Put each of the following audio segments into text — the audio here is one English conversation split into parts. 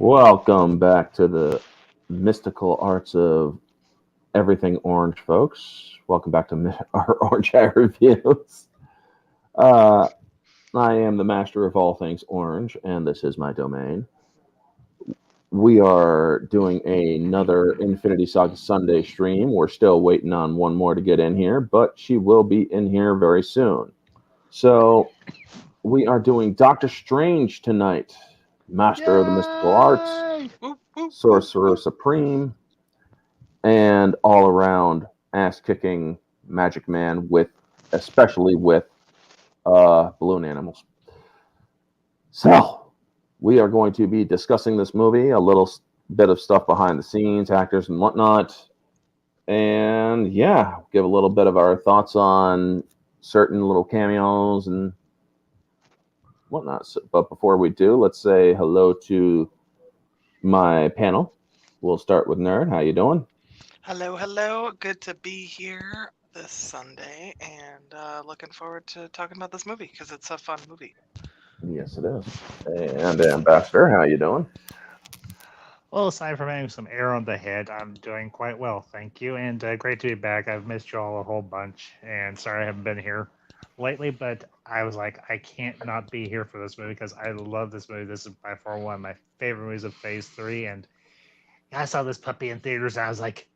Welcome back to the mystical arts of everything orange, folks. Welcome back to our Orange Eye Reviews. Uh, I am the master of all things orange, and this is my domain. We are doing another Infinity Saga Sunday stream. We're still waiting on one more to get in here, but she will be in here very soon. So we are doing Doctor Strange tonight, master of the mystical arts, sorcerer supreme, and all around ass kicking magic man especially with balloon animals. So we are going to be discussing this movie, a little bit of stuff behind the scenes, actors and whatnot, and give a little bit of our thoughts on certain little cameos and whatnot. But before we do, let's say hello to my panel. We'll start with Nerd. How you doing? Hello. Good to be here this Sunday, and looking forward to talking about this movie because it's a fun movie. Yes, it is. And Ambassador, how you doing? Well, aside from having some air on the head, I'm doing quite well, thank you. And great to be back. I've missed you all a whole bunch, and sorry I haven't been here lately, but I was like, I can't not be here for this movie because I love this movie. This is by far one of my favorite movies of Phase 3, and I saw this puppy in theaters, and I was like,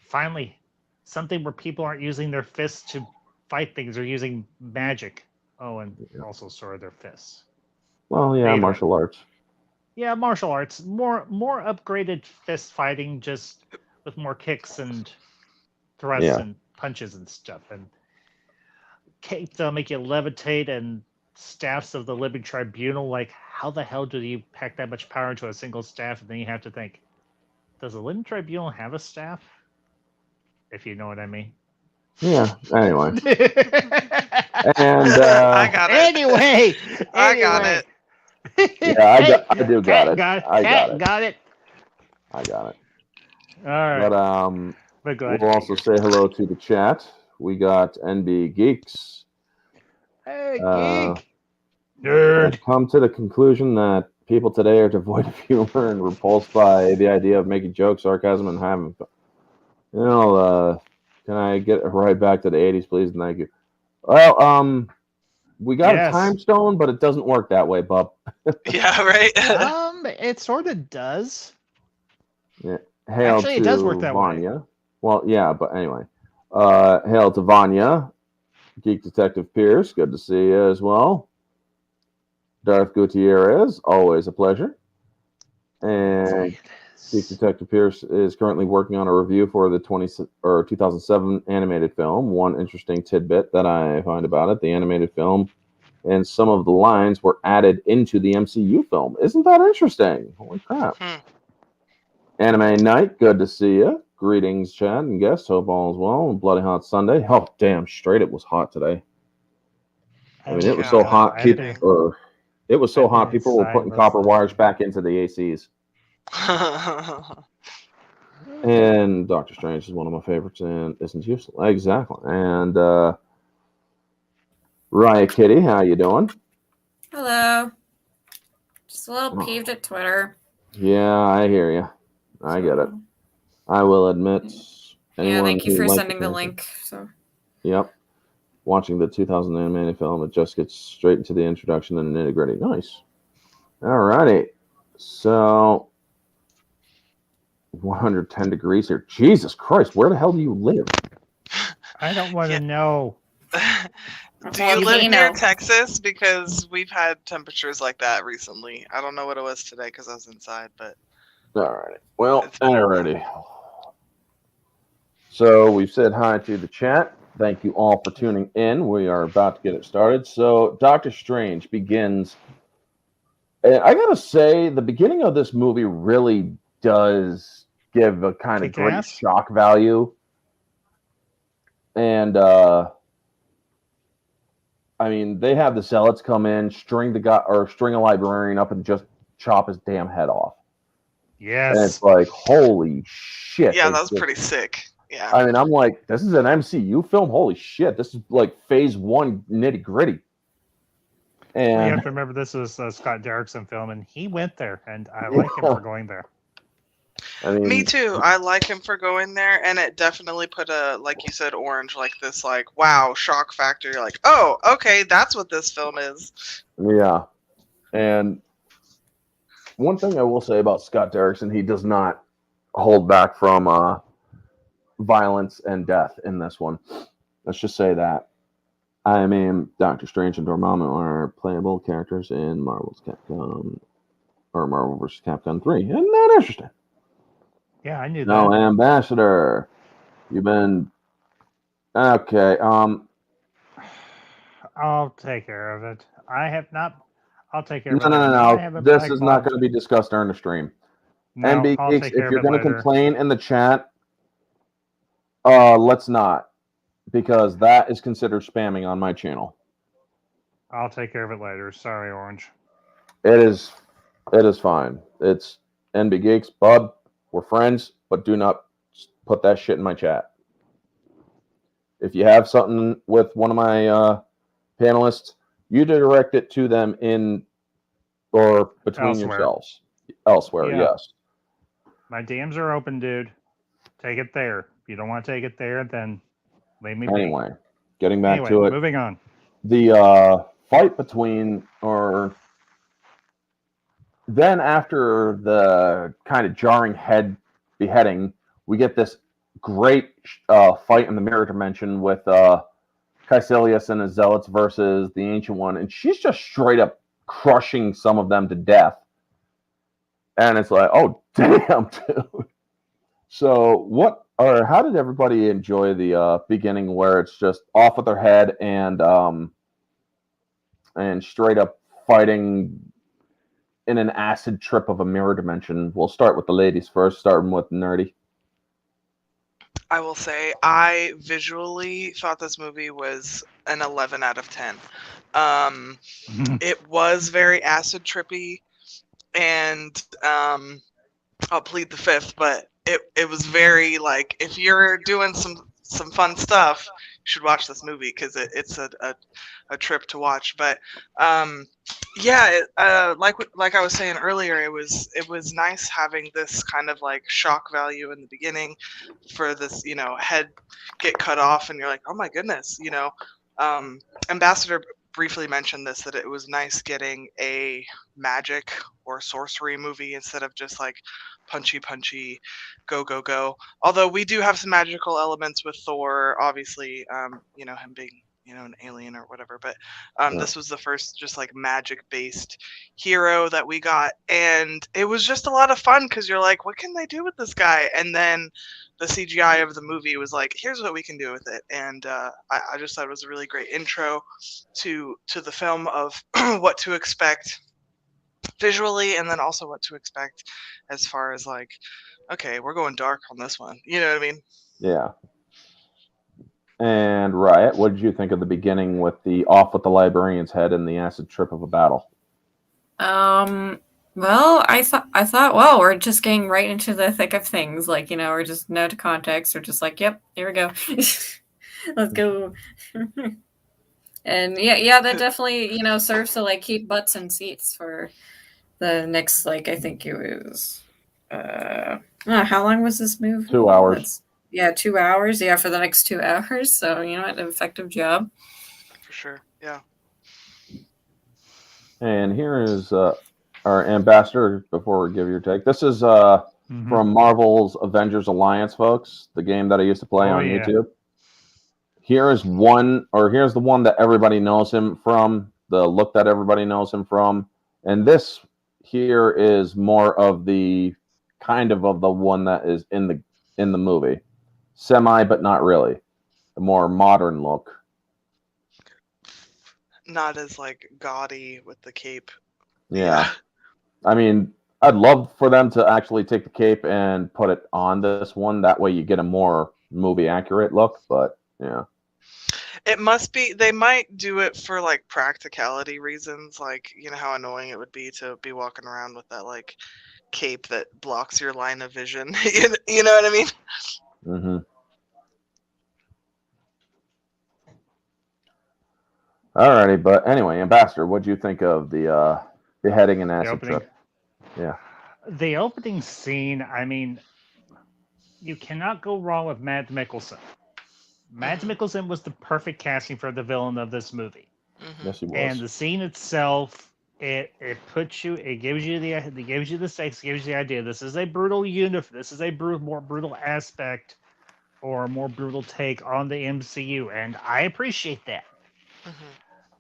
finally, something where people aren't using their fists to fight things, they're using magic. Oh, and also sort of their fists. Well, yeah, martial arts. Yeah, martial arts. More upgraded fist fighting, just with more kicks and thrusts and punches and stuff. And they'll make you levitate, and staffs of the living tribunal. Like, how the hell do you pack that much power into a single staff? And then you have to think, does the living tribunal have a staff? If you know what I mean. Yeah. Anyway. And I got it. Anyway, I got it. Yeah, I do got it. I got it. I got it. All right. But we'll also say hello to the chat. We got NB Geeks. Hey, geek. Nerd. I've come to the conclusion that people today are devoid of humor and repulsed by the idea of making jokes, sarcasm, and having fun. Can I get right back to the 80s, please? Thank you. Well, we got a time stone, but it doesn't work that way, bub. Yeah, right. It sort of does. Yeah. Actually, it does work that Vanya. way. Well, yeah, but anyway. Hail to Vanya, Geek Detective Pierce. Good to see you as well. Darth Gutierrez, always a pleasure. And Geek Detective Pierce is currently working on a review for the 2007 animated film. One interesting tidbit that I find about it, the animated film and some of the lines were added into the MCU film. Isn't that interesting? Holy crap. Anime Night, good to see you. Greetings, Chad and guests. Hope all is well. Bloody hot Sunday. Oh, damn straight, it was hot today. I mean, it was so hot. It was so hot, people were putting copper wires back into the ACs. And Doctor Strange is one of my favorites and isn't useless. Exactly. And Riot Kitty, how you doing? Hello. Just a little peeved at Twitter. Yeah, I hear you. I get it. I will admit. Yeah, thank you for sending the link. So. Yep. Watching the 2000 animated film, it just gets straight into the introduction and nitty gritty. Nice. Alrighty. So 110 degrees here. Jesus Christ, where the hell do you live? I don't want to know. Do you live near Texas? Because we've had temperatures like that recently. I don't know what it was today because I was inside, but. Alrighty. Well, alrighty. So we've said hi to the chat. Thank you all for tuning in. We are about to get it started. So Doctor Strange begins. And I gotta say, the beginning of this movie really does give a kind of great shock value. And I mean, they have the zealots come in, string a librarian up and just chop his damn head off. Yes. And it's like, holy shit. Yeah, that was pretty sick. Yeah. I mean, I'm like, this is an MCU film? Holy shit. This is like phase 1 nitty gritty. You And have to remember this is a Scott Derrickson film, and he went there, and I like him for going there. I mean, Me too. I like him for going there, and it definitely put a, like you said, Orange, like this, like, wow, shock factor. You're like, oh, okay, that's what this film is. yeah. And one thing I will say about Scott Derrickson, he does not hold back from violence and death in this one. Let's just say that. I mean, Doctor Strange and Dormammu are playable characters in Marvel's Capcom or Marvel vs. Capcom 3. Isn't that interesting? Yeah, I knew No, that. Ambassador. You've been okay. I'll take care of it. I have not. I'll take care No, of it no, later. no, May I no. have a This black is not bob? going to be discussed during the stream. No, NB I'll Geeks, take care if you're of it going to later. complain in the chat, let's not, because that is considered spamming on my channel. I'll take care of it later. Sorry, Orange. It is fine. It's NB Geeks, bud. We're friends, but do not put that shit in my chat. If you have something with one of my panelists, you direct it to them in or between Elsewhere. yourselves. Elsewhere, Yeah. yes. My DMs are open, dude. Take it there. If you don't want to take it there, then leave me be. Anyway, getting back Anyway, to it. moving on. The fight between, or then after the kind of jarring head beheading, we get this great fight in the mirror dimension with Caecilius and his zealots versus the Ancient One, and she's just straight up crushing some of them to death. And it's like, oh damn, dude. So what, or how did everybody enjoy the beginning where it's just off with their head and straight up fighting in an acid trip of a mirror dimension? We'll start with the ladies first, starting with Nerdy. I will say, I visually thought this movie was an 11 out of 10. It was very acid trippy, and I'll plead the fifth, but it was very, like, if you're doing some fun stuff, you should watch this movie because it's a trip to watch. But yeah, like I was saying earlier, it was nice having this kind of like shock value in the beginning for this, head get cut off, and you're like, oh my goodness, Ambassador briefly mentioned this, that it was nice getting a magic or sorcery movie instead of just like punchy go. Although we do have some magical elements with Thor, obviously, him being an alien or whatever, but this was the first just like magic based hero that we got, and it was just a lot of fun because you're like, what can they do with this guy? And then the CGI of the movie was like, here's what we can do with it. And I just thought it was a really great intro to the film of what to expect visually, and then also what to expect as far as like, okay, we're going dark on this one. You know what I mean? Yeah. And Riot, what did you think of the beginning with the off with the librarian's head and the acid trip of a battle? Well, I thought, well, we're just getting right into the thick of things. Like, we're just no to context. We're just like, yep, here we go. Let's go. And yeah, that definitely, serves to like keep butts in seats for the next, like, I think it was, how long was this movie? 2 hours. 2 hours. Yeah, for the next 2 hours. So, an effective job. For sure. Yeah. And here is our ambassador before we give your take. This is from Marvel's Avengers Alliance, folks, the game that I used to play on YouTube. Here's the one that everybody knows him from, the look that everybody knows him from. And this here is more of the kind of the one that is in the movie. Semi, but not really. The more modern look. Not as like gaudy with the cape. Yeah. I mean, I'd love for them to actually take the cape and put it on this one. That way you get a more movie accurate look, but yeah. It must be, they might do it for like practicality reasons, like, how annoying it would be to be walking around with that like cape that blocks your line of vision. You know what I mean? Mm-hmm. Alrighty, but anyway, Ambassador, what do you think of the beheading and The acid opening. trip? Yeah. The opening scene, I mean, you cannot go wrong with Mads Mikkelsen. Mads Mikkelsen was the perfect casting for the villain of this movie. Yes, he was. And the scene itself, it puts you, it gives you the stakes, gives you the idea. This is a brutal this is a more brutal aspect or a more brutal take on the MCU, and I appreciate that.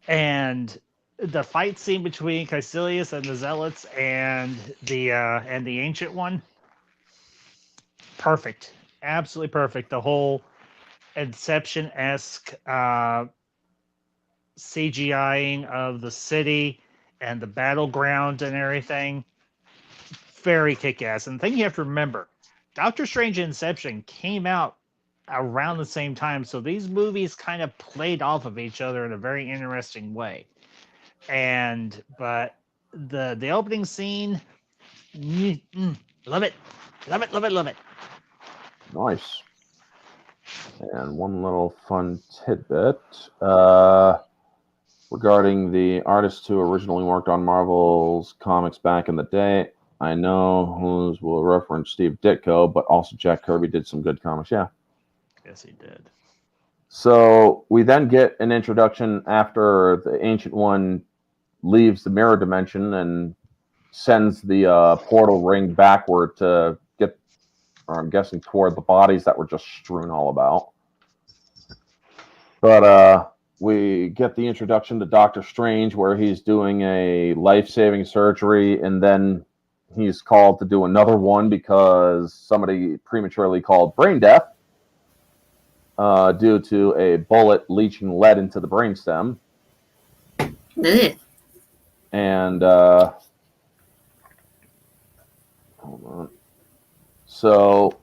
And the fight scene between Caecilius and the Zealots and the Ancient One, perfect, absolutely perfect. The whole Inception-esque CGIing of the city and the battleground and everything, very kick-ass. And the thing you have to remember, Doctor Strange and Inception came out around the same time, so these movies kind of played off of each other in a very interesting way. But the opening scene, love it. Nice. And one little fun tidbit regarding the artists who originally worked on Marvel's comics back in the day. I know whose will reference Steve Ditko, but also Jack Kirby did some good comics. Yeah. Yes, he did. So we then get an introduction after the Ancient One leaves the mirror dimension and sends the portal ring backward to get, or I'm guessing toward the bodies that were just strewn all about. But we get the introduction to Doctor Strange where he's doing a life-saving surgery, and then he's called to do another one because somebody prematurely called brain death due to a bullet leaching lead into the brainstem. And hold on. So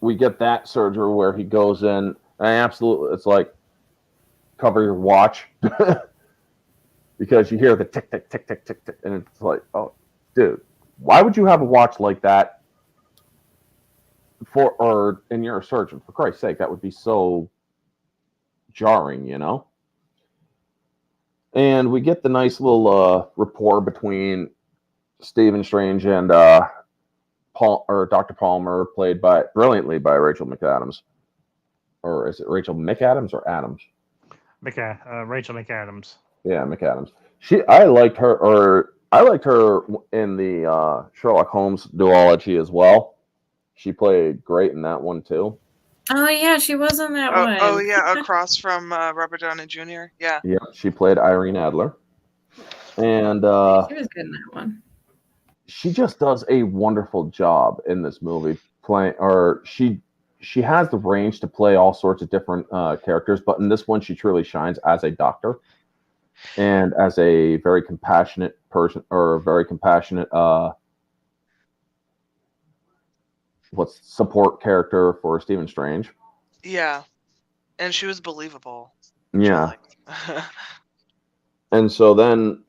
we get that surgery where he goes in, and absolutely, it's like, cover your watch because you hear the tick, tick, tick, tick, tick, tick, and it's like, oh, dude, why would you have a watch like that and you're a surgeon? For Christ's sake, that would be so jarring, you know? And we get the nice little rapport between Stephen Strange and Dr. Palmer, played brilliantly by Rachel McAdams. Or is it Rachel McAdams or Adams? Rachel McAdams. Yeah, McAdams. I liked her in the Sherlock Holmes duology as well. She played great in that one too. Oh yeah, she was in that one. Oh yeah, across from Robert Downey Jr. Yeah. Yeah, she played Irene Adler, and she was good in that one. She just does a wonderful job in this movie she has the range to play all sorts of different characters, but in this one, she truly shines as a doctor and as a very compassionate person, or a very compassionate support character for Stephen Strange. Yeah, and she was believable. Yeah. And so then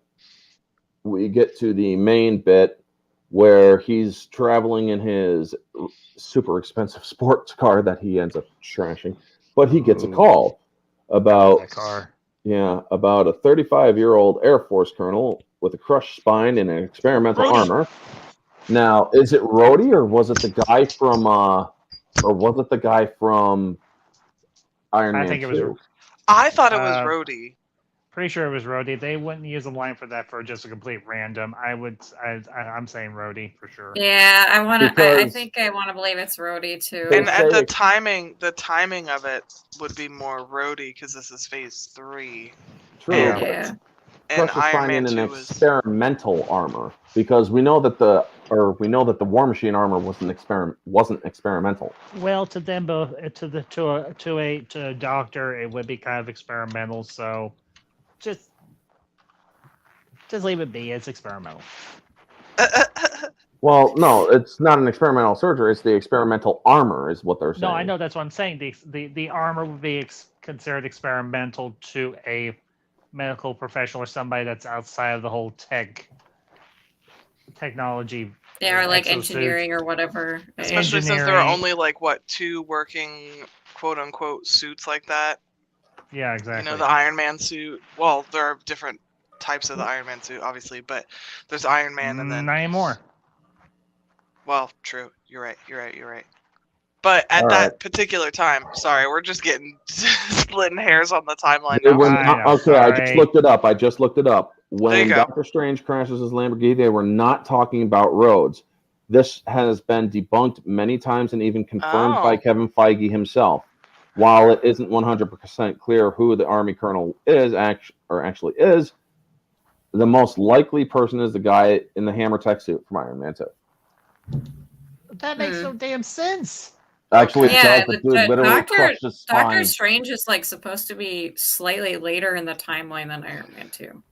we get to the main bit where he's traveling in his super expensive sports car that he ends up trashing, but he gets a call about that car. Yeah, about a 35-year-old Air Force colonel with a crushed spine and an experimental armor. Now, is it Rhodey or was it the guy from Iron Man 2? I thought it was Rhodey. Pretty sure it was Rhodey. They wouldn't use a line for that for just a complete random. I'm saying Rhodey for sure. Yeah, I think I want to believe it's Rhodey too. And the timing of it would be more Rhodey because this is Phase 3. True. Yeah. And Iron Man in 2 an experimental armor, because we know that the War Machine armor wasn't experimental. Well, to them both, to a doctor, it would be kind of experimental. So just leave it be. It's experimental. Well, no, it's not an experimental surgery. It's the experimental armor, is what they're saying. No, I know that's what I'm saying. The armor would be considered experimental to a medical professional or somebody that's outside of the whole technology. Yeah, or like engineering or whatever. Especially since there are only 2 working quote unquote suits like that. Yeah, exactly. the Iron Man suit. Well, there are different types of the Iron Man suit, obviously, but there's Iron Man and then. Not anymore. Well, true. You're right. But at All that right. particular time, sorry, we're just getting splitting hairs on the timeline They now. were I not, know, okay, I just sorry. looked it up. There you When go. Doctor Strange crashes his Lamborghini, they were not talking about roads. This has been debunked many times and even confirmed by Oh. Kevin Feige himself. While it isn't 100% clear who the Army Colonel actually is, the most likely person is the guy in the hammer tech suit from Iron Man 2. That makes no damn sense. Actually, Okay. it Yeah, does. The dude literally crushed his Doctor spine. Strange is like supposed to be slightly later in the timeline than Iron Man 2.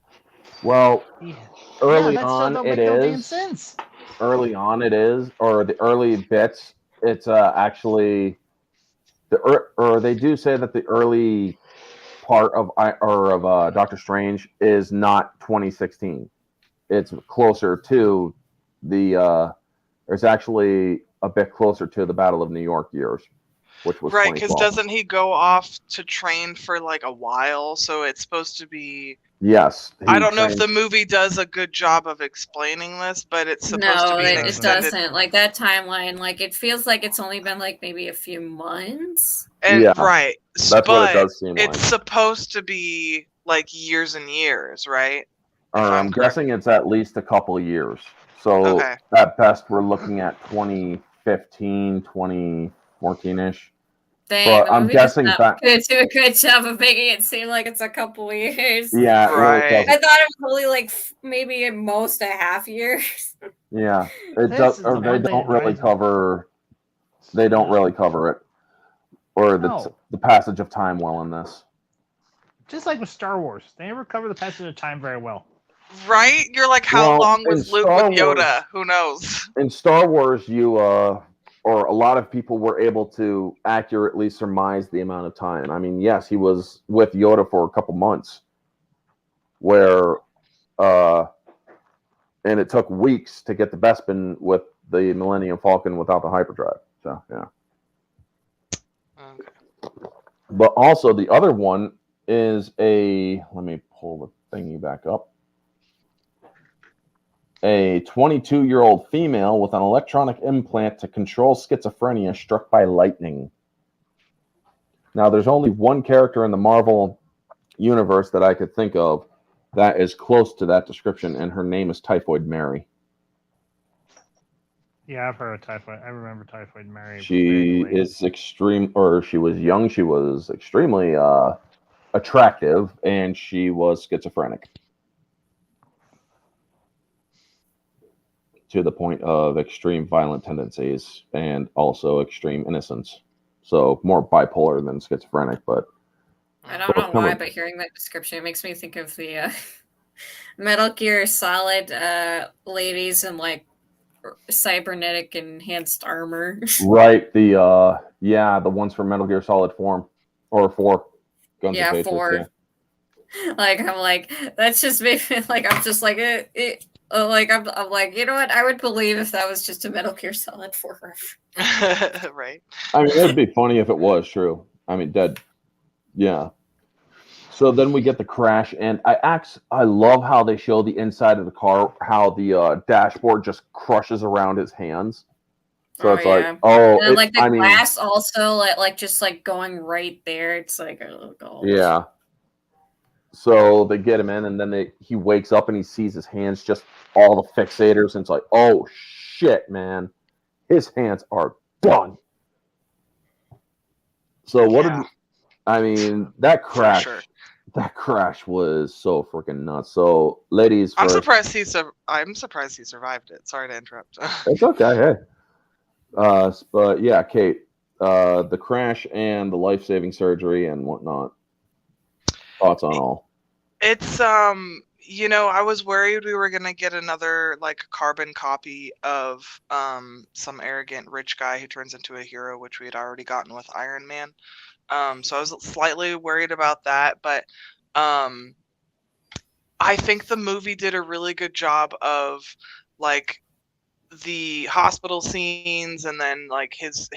Well, Yeah, early that still on don't it make no damn is. sense. Early on it is, or the early bits, it's actually or they do say that the early part of Doctor Strange is not 2016. It's closer to the it's actually a bit closer to the Battle of New York years, which was Right, because 2012. doesn't he go off to train for like a while? So it's supposed to be. Yes, I don't know if the movie does a good job of explaining this, but it's supposed to No, be an it it extended. doesn't. Like that timeline, like it feels like it's only been like maybe a few months. And Yeah, right, that's what it but does seem it's like. supposed to be like years and years, right? I'm guessing it's at least a couple years. So Okay. at best, we're looking at 2015, 2014-ish. Dang, But the I'm movie does guessing not that. do a good job of making it seem like it's a couple years. Yeah, it really Right. doesn't. I thought it was only like maybe at most a half year. Yeah, it This does. is Or the they one thing don't that really drives me. cover. They don't really cover it, or No. the passage of time well in this. Just like with Star Wars, they never cover the passage of time very well. Right? You're like, how Well, long in was Luke Star with Yoda? Wars- Who knows? In Star Wars, or a lot of people were able to accurately surmise the amount of time. I mean, yes, he was with Yoda for a couple months, where, and it took weeks to get the Bespin with the Millennium Falcon without the hyperdrive. So yeah. Okay. But also the other one is let me pull the thingy back up. A 22-year-old female with an electronic implant to control schizophrenia struck by lightning. Now, there's only one character in the Marvel universe that I could think of that is close to that description, and her name is Typhoid Mary. Yeah, I've heard of Typhoid. I remember Typhoid Mary. She is she was young, she was extremely attractive, and she was schizophrenic. To the point of extreme violent tendencies and also extreme innocence. So more bipolar than schizophrenic, but I don't know why, but hearing that description, it makes me think of the Metal Gear Solid ladies in like cybernetic enhanced armor. Right, the ones from Metal Gear Solid 4. Guns of Patriots, 4. yeah. Like I'm like that's just me. Like I'm just like like I'm like, you know what? I would believe if that was just a Metal Gear Solid 4. Right. I mean, it'd be funny if it was true. I mean, dead. Yeah. So then we get the crash, and I love how they show the inside of the car, how the dashboard just crushes around his hands. So it's like, and then, like the glass also like just like going right there. It's like, oh god. Yeah. So they get him in, and then he wakes up and he sees his hands, just all the fixators, and it's like, oh shit, man, his hands are done. So that crash, that crash was so freaking nuts. So ladies, I'm surprised he survived it. Sorry to interrupt. It's okay. Hey. But yeah, Kate, the crash and the life-saving surgery and whatnot. Thoughts on all? It's I was worried we were gonna get another like carbon copy of some arrogant rich guy who turns into a hero, which we had already gotten with Iron Man. So I was slightly worried about that, but I think the movie did a really good job of like the hospital scenes, and then like his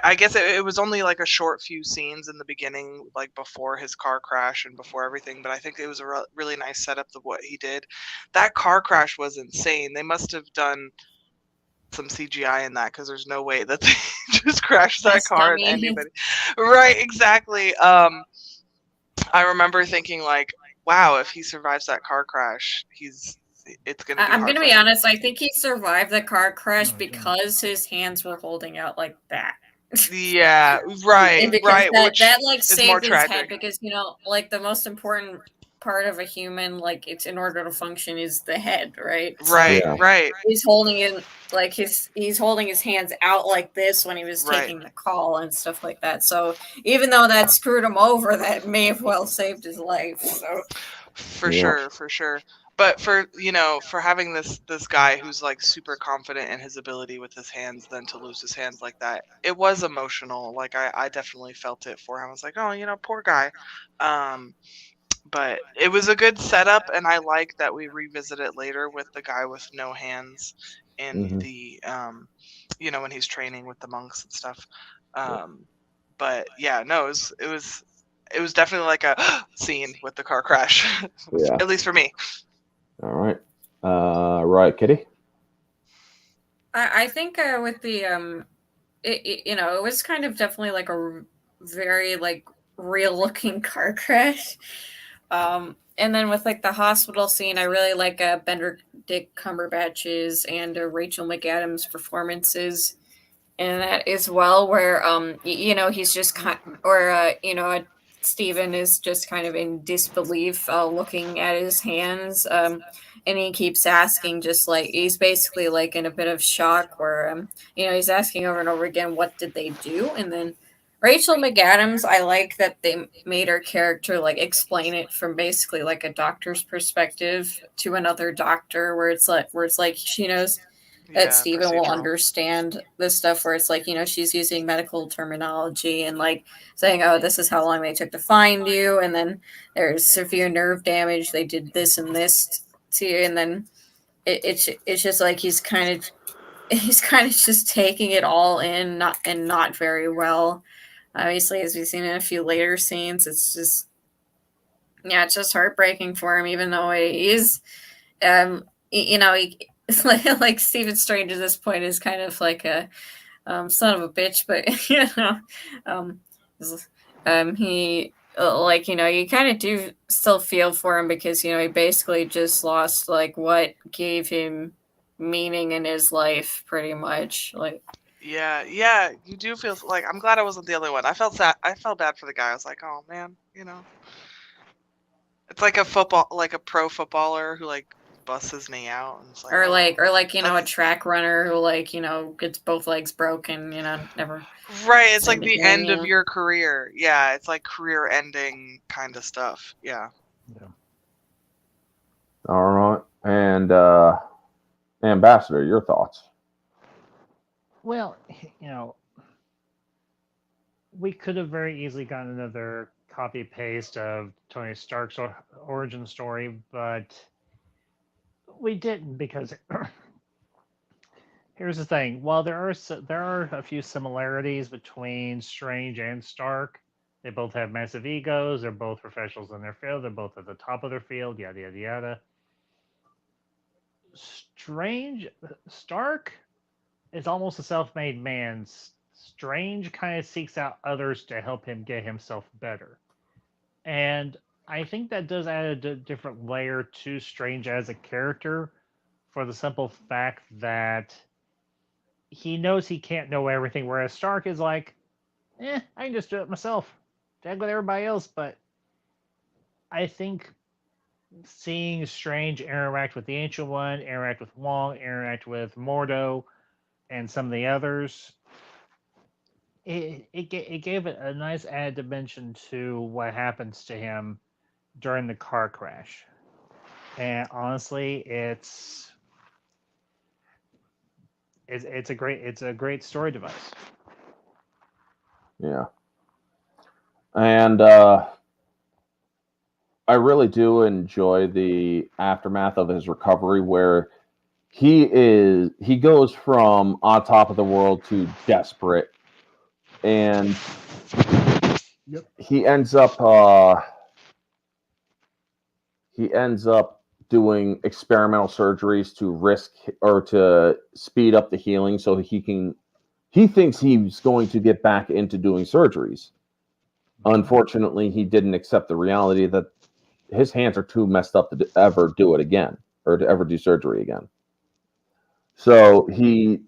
I guess it was only like a short few scenes in the beginning, like before his car crash and before everything. But I think it was a really nice setup of what he did. That car crash was insane. They must have done some CGI in that, because there's no way that they just crashed that Yes, car and dummy. anybody. Right, exactly. I remember thinking like, wow, if he survives that car crash, it's gonna be I'm hard gonna for be him. honest. I think he survived the car crash Oh, yeah. because his hands were holding out like that. Yeah, right, And because right. that, Which that like is more saved his head, tragic. because like the most important part of a human, like it's in order to function, is the head, right? Right, Yeah. right, He's holding it like he's holding his hands out like this when he was Right. taking the call and stuff like that. So even though that screwed him over, that may have well saved his life. So for Yeah. sure, for sure. But for for having this guy who's like super confident in his ability with his hands, then to lose his hands like that, it was emotional. Like I definitely felt it for him. I was like, oh, poor guy. But it was a good setup, and I like that we revisit it later with the guy with no hands in Mhm. the when he's training with the monks and stuff. But yeah, no, it was definitely like a scene with the car crash. Yeah. At least for me. All right. Right, Kitty. I think with the it was kind of definitely like a very like real looking car crash. And then with like the hospital scene, I really like Benedict Cumberbatch's and Rachel McAdams' performances in that as well, where he's just Stephen is just kind of in disbelief, looking at his hands, and he keeps asking, just like he's basically like in a bit of shock, where he's asking over and over again, what did they do? And then Rachel McAdams, I like that they made her character like explain it from basically like a doctor's perspective to another doctor, where it's like she knows that Stephen will procedural. understand this stuff, where it's like, she's using medical terminology and like saying, oh, this is how long they took to find you, and then there's severe nerve damage, they did this and this to you, and then it's just like he's kind of just taking it all in, not very well. Obviously, as we've seen in a few later scenes, it's just heartbreaking for him, even though he is like Stephen Strange at this point is kind of like a son of a bitch, but he you kind of do still feel for him, because he basically just lost like what gave him meaning in his life, pretty much. Like, Yeah, you do feel like, I'm glad I wasn't the only one. I felt sad. I felt bad for the guy. I was like, oh man, it's like a pro footballer who like busts his knee out, and it's like, or oh. like a track runner who gets both legs broken, never. Right, it's like Same the again, end of yeah. your career. Yeah, it's like career ending kind of stuff. Yeah. All right. And Ambassador, your thoughts? Well, we could have very easily gotten another copy paste of Tony Stark's origin story, but we didn't, because here's the thing: while there are a few similarities between Strange and Stark, they both have massive egos. They're both professionals in their field. They're both at the top of their field. Yada yada yada. Stark is almost a self-made man. Strange kind of seeks out others to help him get himself better, and I think that does add a different layer to Strange as a character, for the simple fact that he knows he can't know everything, whereas Stark is like, I can just do it myself. Jag with everybody else. But I think seeing Strange interact with the Ancient One, interact with Wong, interact with Mordo, and some of the others, it gave it a nice added dimension to what happens to him during the car crash. And honestly, it's a great story device. Yeah. And I really do enjoy the aftermath of his recovery, where he goes from on top of the world to desperate and Yep. he ends up doing experimental surgeries to risk or to speed up the healing so he thinks he's going to get back into doing surgeries. Unfortunately, he didn't accept the reality that his hands are too messed up to ever do it again or to ever do surgery again. So he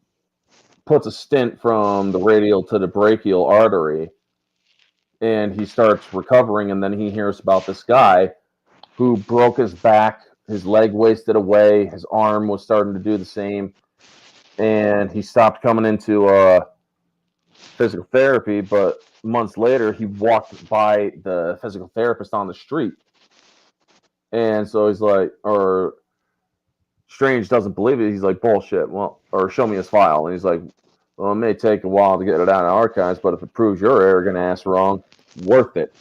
puts a stent from the radial to the brachial artery, and he starts recovering, and then he hears about this guy who broke his back, his leg wasted away, his arm was starting to do the same, and he stopped coming into physical therapy. But months later, he walked by the physical therapist on the street, and so he's like, or Strange doesn't believe it. He's like, bullshit. Well, or show me his file, and he's like, well, it may take a while to get it out of archives, but if it proves your arrogant ass wrong, worth it.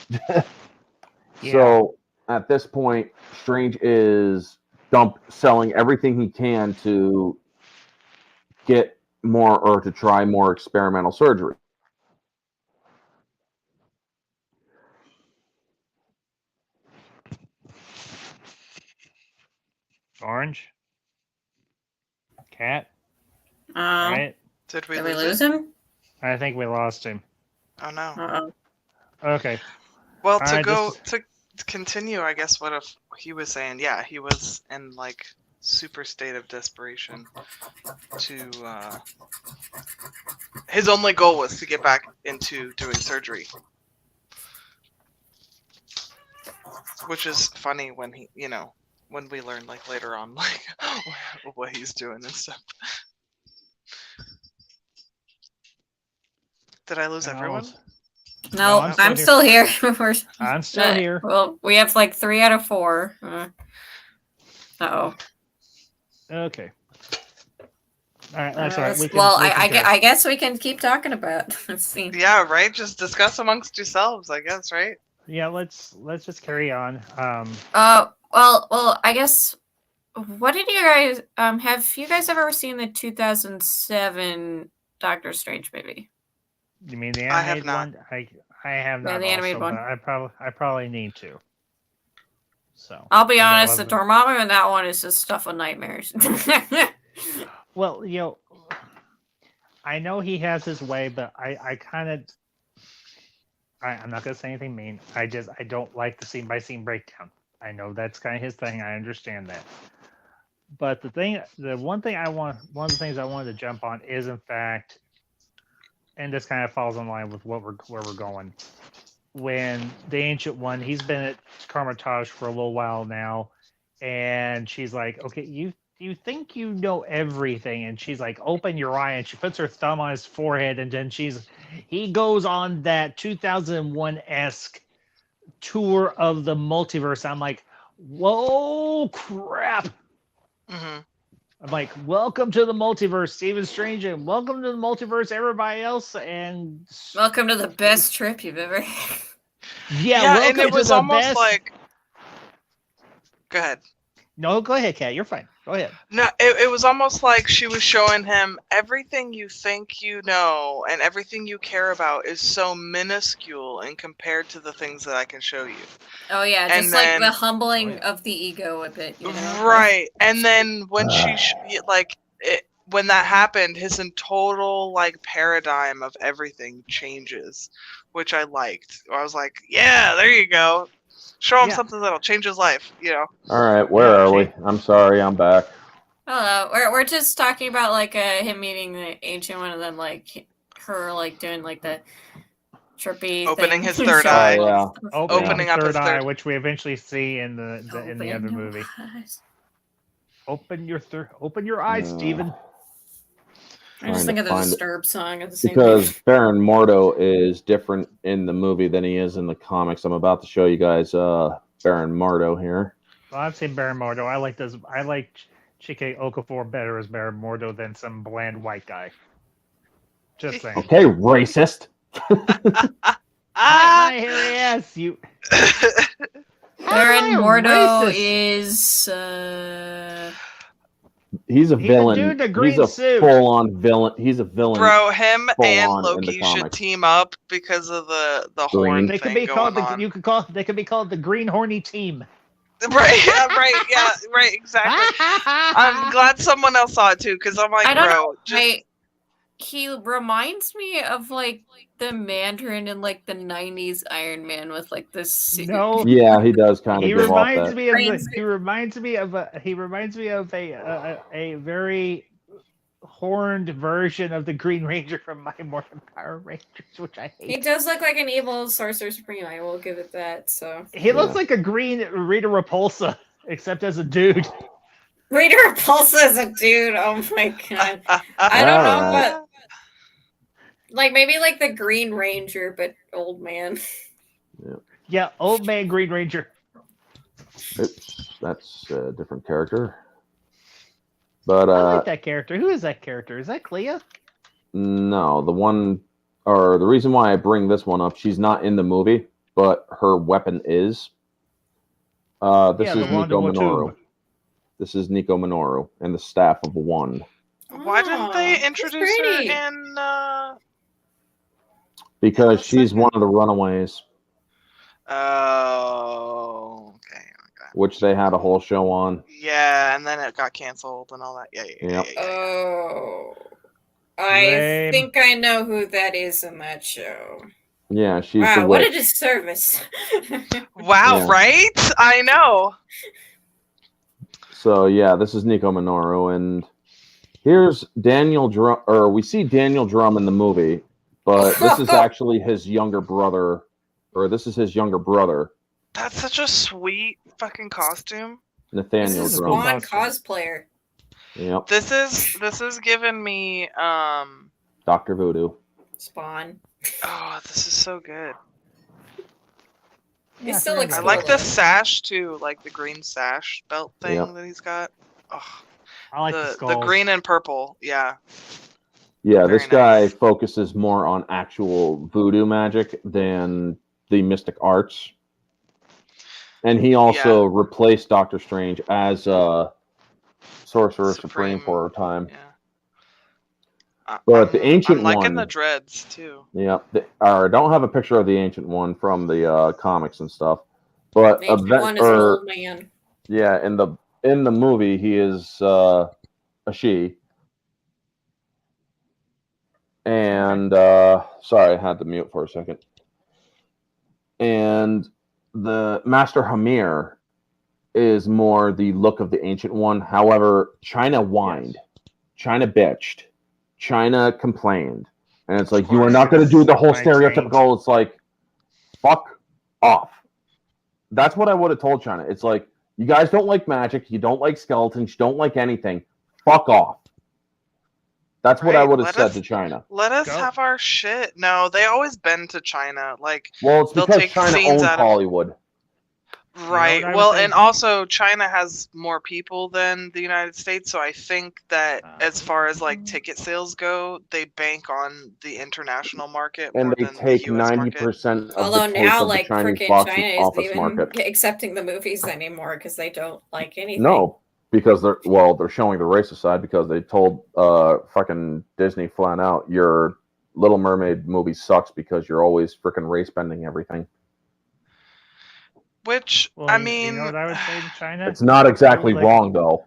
So at this point, Strange is selling everything he can to get more or to try more experimental surgery. Orange. Cat. Oh, Right. Did we did we lose lose it? him? I think we lost him. Oh no. Uh-oh. Okay. Well, Alright, to continue, I guess what if he was saying, yeah, he was in like super state of desperation to his only goal was to get back into doing surgery. Which is funny when he, when we learn like later on like what he's doing and stuff. Did I lose everyone? No, I'm I'm still still here. I'm still here. Well, we have like 3 out of 4. Uh-oh. Okay. All right, that's all right. We can, Well, we can go. I guess we can keep talking about. Let's see. Yeah, right. Just discuss amongst yourselves, I guess, right? Yeah, let's just carry on. Well, I guess. What did you guys have you guys ever seen the 2007 Doctor Strange movie? You mean the I have animated not. one? I have not. the animated also, one. but I probably need to. So I'll be and that honest, the wasn't- Dormammu in that one is just stuff of nightmares. Well, I know he has his way, but I kind of. I'm not gonna say anything mean. I don't like the scene by scene breakdown. I know that's kind of his thing. I understand that. But one of the things I wanted to jump on is, in fact, and this kind of falls in line with where we're going. When the Ancient One, he's been at Carmitage for a little while now, and she's like, "Okay, you think you know everything?" And she's like, "Open your eye," and she puts her thumb on his forehead, and then he goes on that 2001-esque tour of the multiverse. I'm like, whoa, crap. Mm-hmm. I'm like, welcome to the multiverse, Stephen Strange, and welcome to the multiverse, everybody else, and Welcome to the best trip you've ever had. yeah, and it was almost like. Go ahead. No, go ahead, Kat. You're fine. Go ahead. No, it was almost like she was showing him everything you think you know and everything you care about is so minuscule and compared to the things that I can show you. Oh yeah, And just like then- the humbling of the ego a bit, you know? Right. And then when when that happened, his total like paradigm of everything changes, which I liked. I was like, yeah, there you go. Show him something that'll change his life, All right, where are we? I'm sorry, I'm back. Hello. We're just talking about like him meeting the Ancient One and then like her like doing like the trippy Opening thing. his third eye. Yeah. Opening the up third his eye, third- which we eventually see in the other movie. Open your eyes, Stephen. I just Trying think to of the find it. Disturbed song at the same Because time. Baron Mordo is different in the movie than he is in the comics. I'm about to show you guys Baron Mordo here. Well, I've seen Baron Mordo. I like Chike Okafor better as Baron Mordo than some bland white guy. Just saying. Okay, racist. Ah! My hairy ass, you. Baron How am I Mordo racist? is He's a He's the villain. dude in the He's green a suit. full-on villain. He's a villain. Bro, him full and on in the Loki should comics. team up because of the Green. horn They could thing be called going on. They could be called the Green Horny Team. Right, yeah, right, exactly. I'm glad someone else saw it too, because I'm like, I don't bro, know. just He reminds me of like the Mandarin in like the '90s Iron Man with like this suit. No. Yeah, he does kind of He give off reminds that. me of Green the, suit. he reminds me of a very horned version of the Green Ranger from Mighty Morphin Power Rangers, which I He hate. does look like an evil Sorcerer Supreme. I will give it that. So He looks Yeah. like a green Rita Repulsa, except as a dude. Rita Repulsa is a dude. Oh my god. I don't know, Alright. but like maybe like the Green Ranger, but old man. Yeah, old man Green Ranger. Oops, that's a different character. But I like that character. Who is that character? Is that Clea? no, the one or the reason why I bring this one up, she's not in the movie, but her weapon is. This is the wand Nico of Minoru. Watum. This is Nico Minoru and the Staff of One. why didn't they That's introduce her pretty. in? Because the she's second- one of the runaways, Oh, okay. which they had a whole show on. Yeah, and then it got canceled and all that. Yeah. Yep. Oh. I Lame. think I know who that is in that show. Yeah, she's the Wow, what a witch. disservice. Wow, Yeah. right? I know. So yeah, this is Nico Minoru, and here's Daniel Drum. Or we see Daniel Drum in the movie, but this is actually his younger brother, or this is his younger brother, That's such a sweet fucking costume. This Nathaniel is Drum. Spawn cosplayer. Yep, This is giving me Dr. Voodoo. Spawn. oh, this is so good. He still looks I cool, like the though. sash too, like the green sash belt thing Yep. that he's got. Oh, I like the the skulls. green and purple. Yeah. Yeah, Very this guy nice. focuses more on actual voodoo magic than the mystic arts. And he also replaced Doctor Strange as Sorcerer Supreme for a time. Yeah. But the Ancient I'm liking One- the dreads too. Yeah, I don't have a picture of the Ancient One from the comics and stuff. But The Ancient One is an old man. yeah, in the movie he is a she. And sorry, I had to mute for a second. And the Master Hamir is more the look of the Ancient One. However, China whined. Yes. China bitched. China complained. And it's like, Of you are course. not going to do the whole Suck my stereotypical. It's like, fuck off. That's what I would have told China. It's like, you guys don't like magic. You don't like skeletons. You don't like anything. Fuck off. That's what I Right, would have let said us- to China. Let us Go. have our shit. No, they always been to China. Like Well, it's They'll because take China scenes owns out of- Hollywood. right. what I would Well, say? and also China has more people than the United States, so I think that as far as like ticket sales go, they bank on the international market more And they than take the US 90% market. of Although the take now, of the like, Chinese freaking box China office isn't even market. accepting the movies anymore because they don't like anything. No, because they're showing the racist side because they told fucking Disney flat out, your Little Mermaid movie sucks because you're always freaking race bending everything. Which Well, I you mean, know what I would say to China? It's not exactly Like- wrong though.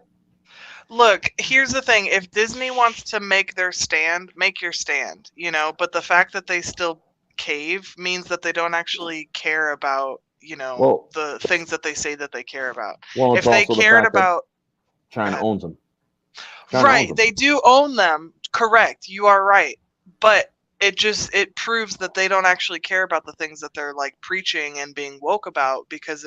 look, here's the thing: if Disney wants to make their stand, make your stand, you know. But the fact that they still cave means that they don't actually care about, you know, Well- the things that they say that they care about. Well, If it's they also the cared fact that about China ahead. owns them. China owns right, them. they do own them. Correct, you are right. But it proves that they don't actually care about the things that they're like preaching and being woke about, because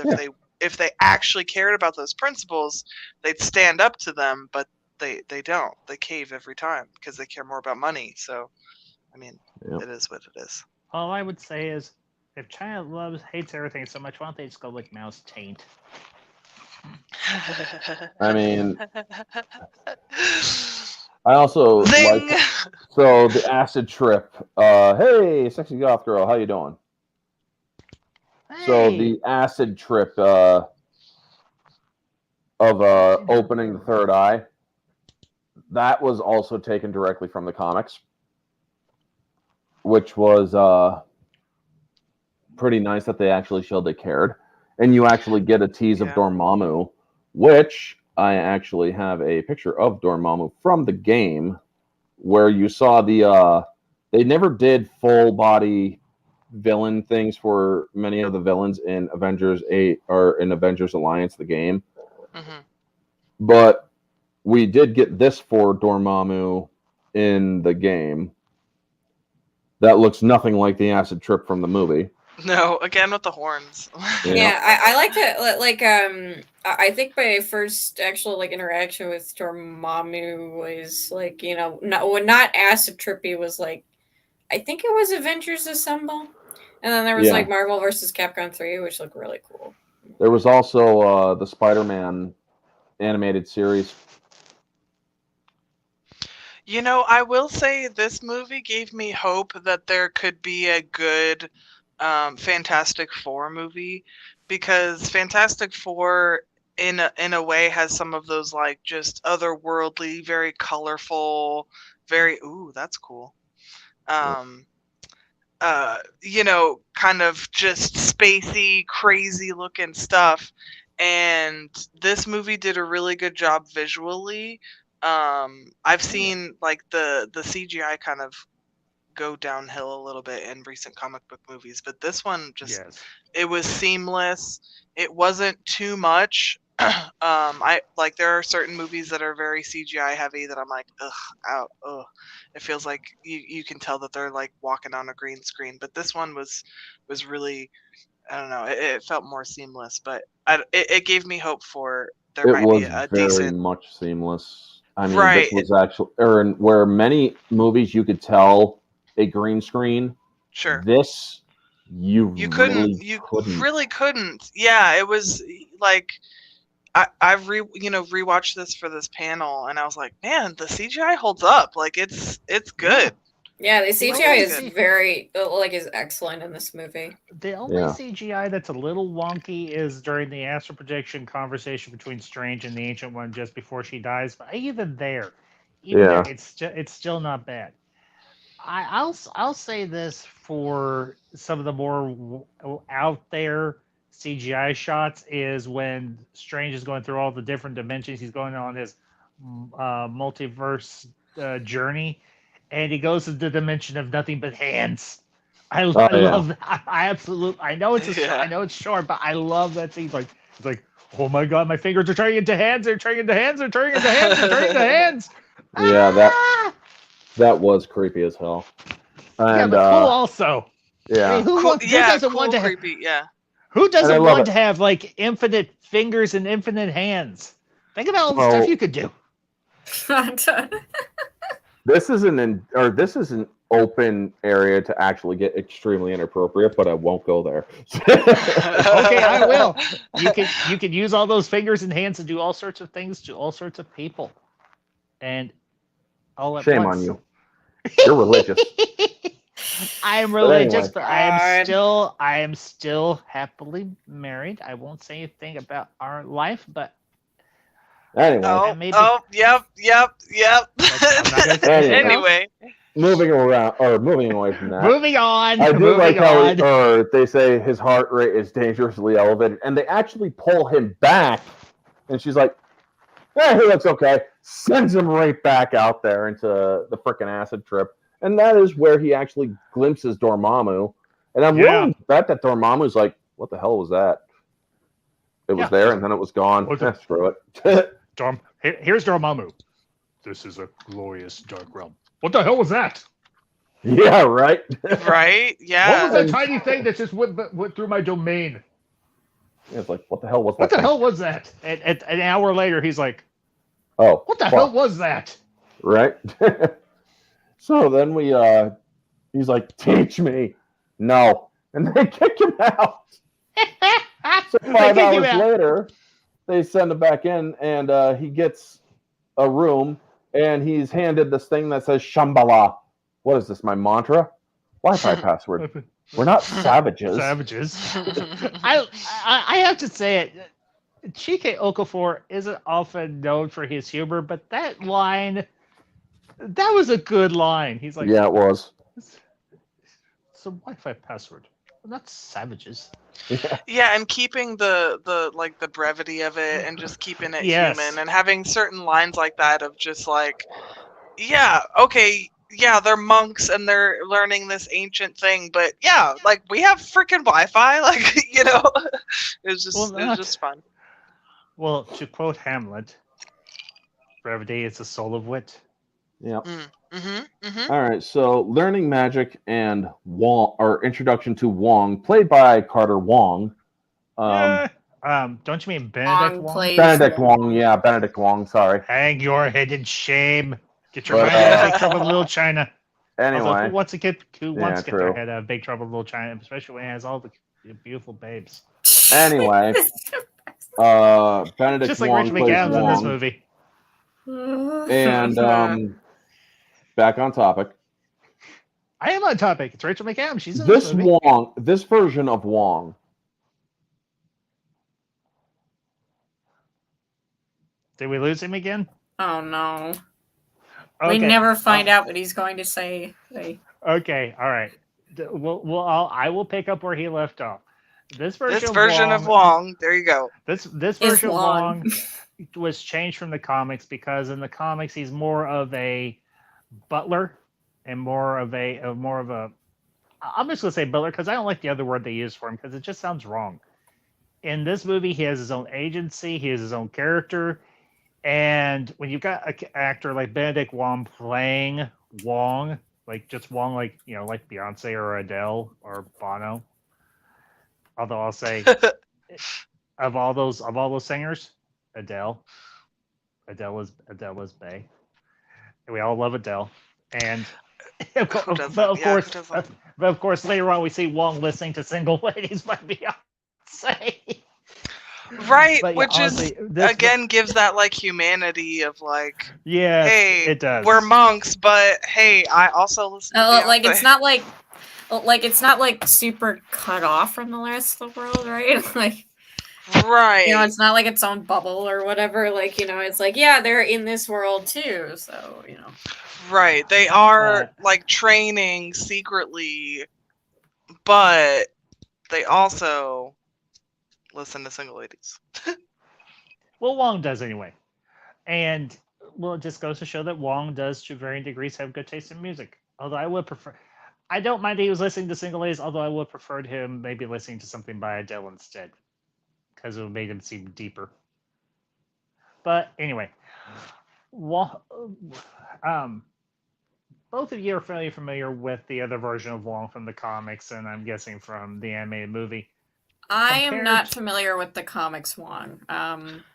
if they actually cared about those principles, they'd stand up to them, but they don't. They cave every time because they care more about money. So I mean, Yep. it is what it is. All I would say is, if China hates everything so much, why don't they just go lick Mao's taint? I mean, I also Zing! like so the acid trip. Hey, sexy goth girl, how you doing? So Hey! the acid trip of opening the third eye. that was also taken directly from the comics, which was pretty nice that they actually showed they cared. And you actually get a tease of Yeah. Dormammu, which I actually have a picture of Dormammu from the game, where you saw the they never did full body villain things for many of the villains in Avengers 8 or in Avengers Alliance, the game. Hmm. But we did get this for Dormammu in the game. That looks nothing like the acid trip from the movie. No, again with the horns. Yeah. Yeah, I like to like I think my first actual like interaction with Dormammu was like, you know, not acid trippy, was like, I think it was Avengers Assemble, and then there was Yeah. like Marvel versus Capcom 3, which looked really cool. There was also the Spider-Man animated series. You know, I will say this movie gave me hope that there could be a good Fantastic Four movie, because Fantastic Four in a way has some of those like just otherworldly, very colorful, very that's cool. You know, kind of just spacey, crazy looking stuff. And this movie did a really good job visually. I've seen like the CGI kind of go downhill a little bit in recent comic book movies, but this one just it was seamless. It wasn't too much. I like, there are certain movies that are very CGI heavy that I'm like, ugh. It feels like you can tell that they're like walking on a green screen. But this one was really, I don't know, it felt more seamless. But it gave me hope for there It might was be a very decent. much seamless. I mean, Right. this was actually, or where many movies you could tell a green screen. Sure. This you couldn't. really Really couldn't. Yeah, it was like I've rewatched this for this panel, and I was like, man, the CGI holds up. Like it's good. Yeah, the The CGI only is C- very is excellent in this movie. The only Yeah. CGI that's a little wonky is during the astral projection conversation between Strange and the Ancient One just before she dies. But even there, Yeah. it's still not bad. I'll say this for some of the more out there CGI shots is when Strange is going through all the different dimensions. He's going on his multiverse journey, and he goes to the dimension of nothing but hands. I love that. I absolutely. I know it's I know it's short, but I love that scene. It's like, oh my god, my fingers are turning into hands. They're turning into hands. They're turning into hands. They're turning into hands. Yeah, that was creepy as hell. And, yeah, but cool also. Yeah. I mean, who doesn't want to have creepy? Yeah. Who doesn't love want it. to have like infinite fingers and infinite hands? Think about all the stuff you could do. This is an open area to actually get extremely inappropriate, but I won't go there. Okay, I will. You can use all those fingers and hands to do all sorts of things to all sorts of people, and all at Shame once. on you. You're religious. I am religious, anyway. but I am still happily married. I won't say anything about our life, but Anyway. Yep. Anyway. Moving away from that. Moving on. I do like how they say his heart rate is dangerously elevated, and they actually pull him back, and she's like, "Yeah, he looks okay." Sends him right back out there into the frickin' acid trip, and that is where he actually glimpses Dormammu. And I'm willing to bet that Dormammu's like, "What the hell was that?" It was there, and then it was gone. Screw it. Here's Dormammu. This is a glorious dark realm. What the hell was that? Yeah, right. Right? Yeah. What was that tiny thing that just went through my domain? Yeah, it's like, what the hell was that? What the hell was that? And an hour later, he's like, "Oh, what the hell was that?" Right. So then he's like, "Teach me." No, and they kick him out. So 5 hours later, they send him back in, and he gets a room, and he's handed this thing that says Shambhala. What is this, my mantra? Wi-Fi password. We're not savages. I have to say it. Chike Okafor isn't often known for his humor, but that line That was a good line. He's like, Yeah, it was. it's a Wi-Fi password. We're not savages. Yeah, and keeping the like the brevity of it and just keeping it Yes. human and having certain lines like that of just like, yeah, okay, yeah, they're monks and they're learning this ancient thing, but yeah, like we have freaking Wi-Fi, like it was just fun. Well, to quote Hamlet, brevity is the soul of wit. Yeah. Mm-hmm. All right. So, learning magic and Wong, or introduction to Wong, played by Carter Wong. Yeah. Don't you mean Benedict Wong Wong? plays Benedict Wong. Yeah, Benedict Wong. Sorry. Hang your head in shame. Get your But, mind out of Big Trouble in Little China. Although, Anyway, who wants to get Yeah, their true. head out of Big Trouble in Little China, especially when it has all the beautiful babes. anyway, Benedict Just like Wong Rachel plays McAdams in this Wong, movie. and back on topic. I am on topic. It's Rachel McAdams. She's in this movie. This version of Wong. Did we lose him again? Oh no. Okay. We never find out what he's going to say. Okay, all right. I will pick up where he left off. This version, of Wong, there you go. This version of Wong was changed from the comics because in the comics he's more of a butler and more of a I'm just gonna say butler because I don't like the other word they use for him because it just sounds wrong. In this movie, he has his own agency, he has his own character, and when you've got an actor like Benedict Wong playing Wong, like just Wong, like like Beyonce or Adele or Bono. Although I'll say, of all those singers, Adele is bae. We all love Adele, and but of course later on we see Wong listening to "Single Ladies" by Beyonce. Right, But, which honestly, is again gives that like humanity of like, yeah, hey, it does. We're monks, but hey, I also listen to Beyonce. Like it's not like super cut off from the rest of the world, right? Like, right. It's not like its own bubble or whatever. Like, it's like, yeah, they're in this world too. So, Right. They are like training secretly, but they also listen to Single Ladies. Well, Wong does anyway. And it just goes to show that Wong does to varying degrees have good taste in music. Although I don't mind that he was listening to Single Ladies, although I would have preferred him maybe listening to something by Adele instead. Because it would have made him seem deeper. But anyway, both of you are fairly familiar with the other version of Wong from the comics, and I'm guessing from the animated movie. I am not familiar with the comics Wong.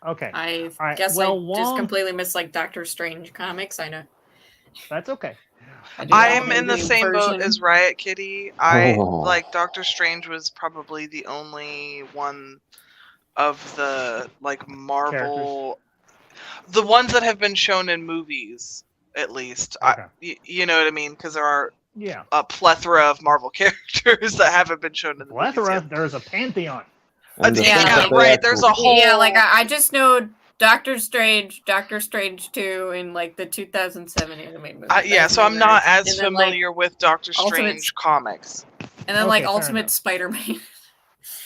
Okay. I right. guess Wong, just completely missed like Doctor Strange comics. I know. That's okay. I am in the same boat as Riot Kitty. Like Doctor Strange was probably the only one of the like Marvel, the ones that have been shown in movies at least. Okay. You know what I mean? Because there are Yeah. a plethora of Marvel characters that haven't been shown in the movies yet. There's a pantheon. Right. There's a whole. Yeah, like I just know Doctor Strange 2 in like the 2007 animated movie. Yeah, so I'm not as familiar with Doctor Strange comics. And then like Ultimate Spider-Man.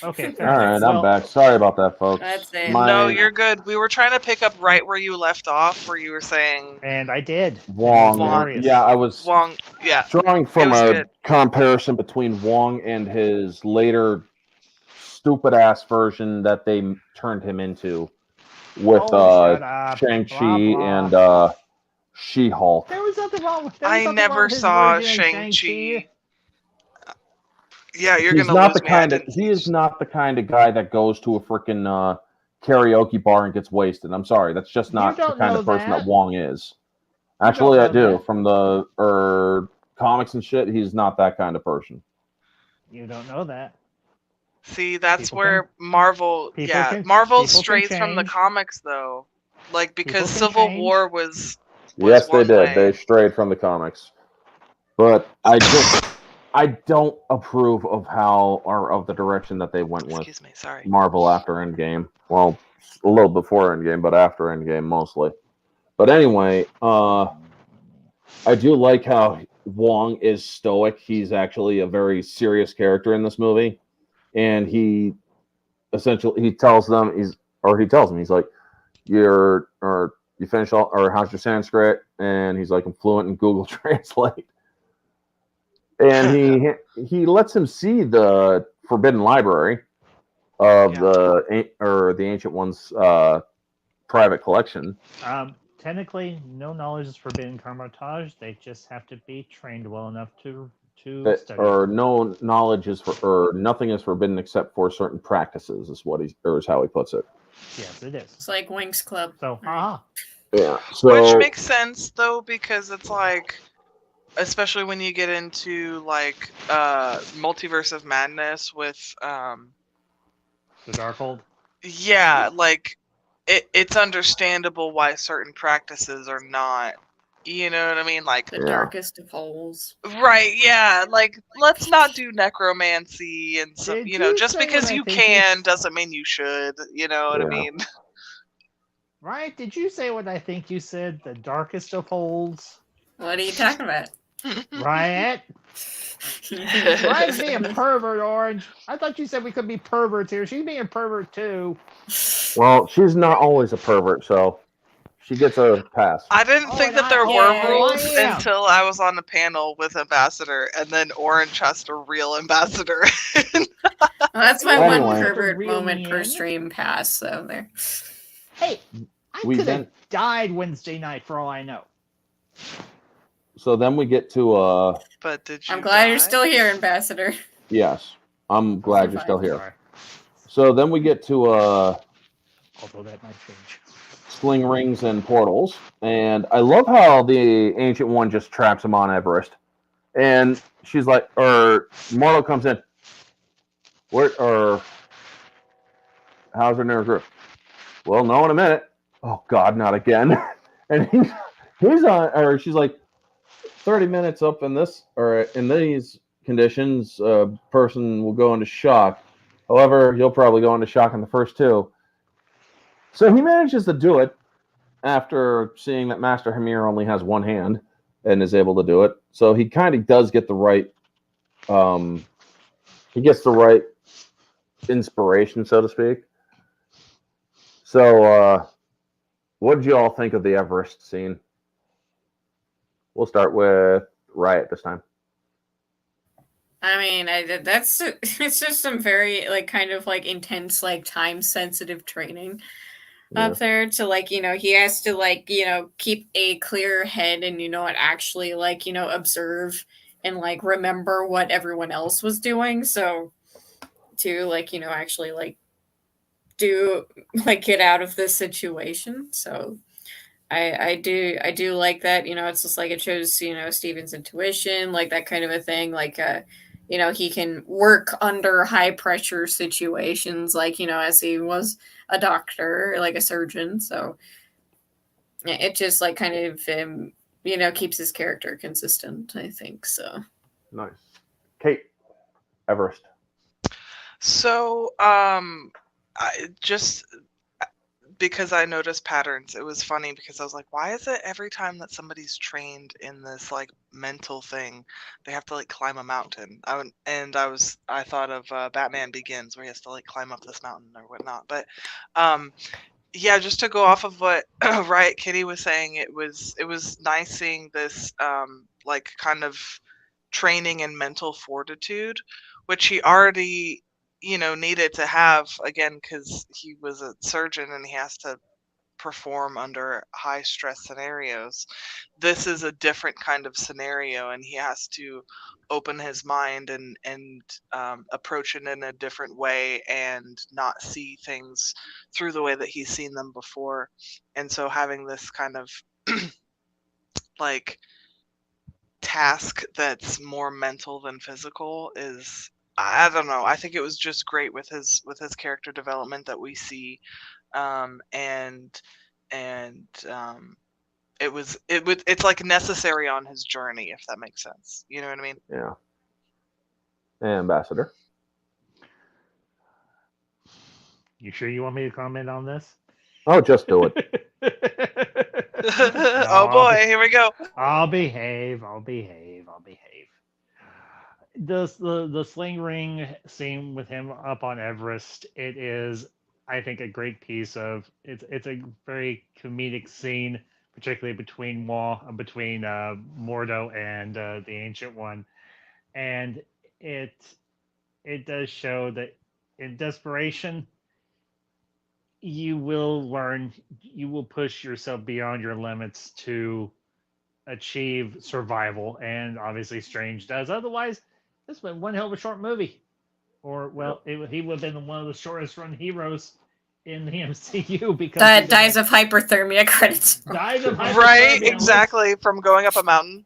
Okay. All right, I'm back. Sorry about that, folks. That's it. No, you're good. We were trying to pick up right where you left off, where you were saying. And I did. Wong. Yeah, I was Wong. Yeah. drawing from a comparison between Wong and his later stupid ass version that they turned him into with Shang-Chi and She-Hulk. There was nothing wrong with that. I never saw Shang-Chi. Yeah, you're gonna lose me. He is not the kind of guy that goes to a freaking karaoke bar and gets wasted. I'm sorry, that's just not the kind of person that Wong is. Actually, I do. From the comics and shit, he's not that kind of person. You don't know that. See, that's where Marvel. Marvel strays from the comics, though. Like because Civil War was. Yes, they did. They strayed from the comics, but I don't approve of of the direction that they went with. Excuse me, sorry. Marvel after Endgame. Well, a little before Endgame, but after Endgame mostly. But anyway, I do like how Wong is stoic. He's actually a very serious character in this movie, and he essentially he tells them he's like, you finish all, or how's your Sanskrit? And he's like, I'm fluent in Google Translate. And he lets him see the Forbidden Library of Yeah. the Ancient One's private collection. Technically, no knowledge is forbidden, Carmotage. They just have to be trained well enough to study. Or no knowledge is or nothing is forbidden except for certain practices is how he puts it. Yes, it is. It's like Winx Club. So, Right. Yeah. Which makes sense though, because it's like, especially when you get into like Multiverse of Madness with the Darkhold. yeah, like it's understandable why certain practices are not, you know what I mean? Like The darkest of holes. right, yeah, like let's not do necromancy and some, Did you know, you just say because what I you think can you- doesn't mean you should, you know what I Yeah. mean? Right? Did you say what I think you said? The darkest of holes? What are you talking about? Riot? Ryan's being pervert, Orange. I thought you said we could be perverts here. She's being pervert too. Well, she's not always a pervert, so she gets a pass. I didn't Oh, think and that there I were rules am. until I was on a panel with Ambassador, and then Orange has to reel Ambassador. Well, that's my Anyway. one To pervert reel moment me per in. stream pass. So there. Hey, I We could have then- died Wednesday night for all I know. So then we get to But did you? I'm glad you're die? still here, Ambassador. yes, I'm glad you're Fine. still here. Sorry. So then we get to Although that might change. sling rings and portals, and I love how the Ancient One just traps him on Everest, and she's like, or Marlo comes in, or how's her new group? Well, no, in a minute. Oh God, not again. And he's on, or she's like, 30 minutes up in this, or in these conditions, a person will go into shock. However, you'll probably go into shock in the first two. So he manages to do it after seeing that Master Hamir only has one hand and is able to do it. So he kind of does get the right, he gets the right inspiration, so to speak. So, what did you all think of the Everest scene? We'll start with Riot this time. I mean, that's it's just some very like kind of like intense, like time sensitive training up there to like, you know, he has to like, you know, keep a clear head and, you know, and actually like, you know, observe and like remember what everyone else was doing. So to like, you know, actually like do like get out of this situation. So I do like that, you know, it's just like it shows, you know, Steven's intuition, like that kind of a thing. Like you know, he can work under high pressure situations, like, you know, as he was a doctor, like a surgeon. So it just like kind of you know, keeps his character consistent, I think. So Nice. Kate, Everest. So, I just because I noticed patterns, it was funny because I was like, why is it every time that somebody's trained in this like mental thing, they have to like climb a mountain? I thought of Batman Begins, where he has to like climb up this mountain or whatnot. But yeah, just to go off of what Riot Kitty was saying, it was nice seeing this like kind of training in mental fortitude, which he already, you know, needed to have, again, because he was a surgeon and he has to perform under high stress scenarios. This is a different kind of scenario, and he has to open his mind and approach it in a different way and not see things through the way that he's seen them before. And so having this kind of like task that's more mental than physical is, I don't know, I think it was just great with his character development that we see. And it's like necessary on his journey, if that makes sense. You know what I mean? Yeah. Ambassador. You sure you want me to comment on this? Oh, just do it. Oh boy, here we go. I'll behave. The sling ring scene with him up on Everest, it is, I think, a great piece of it's a very comedic scene, particularly between Mordo and the Ancient One, and it it does show that in desperation you will push yourself beyond your limits to achieve survival, and obviously Strange does. Otherwise, this been one hell of a short movie. Or well, he would have been one of the shortest run heroes in the MCU because That dies of hyperthermia credits. dies of hyperthermia. Right, exactly, from going up a mountain.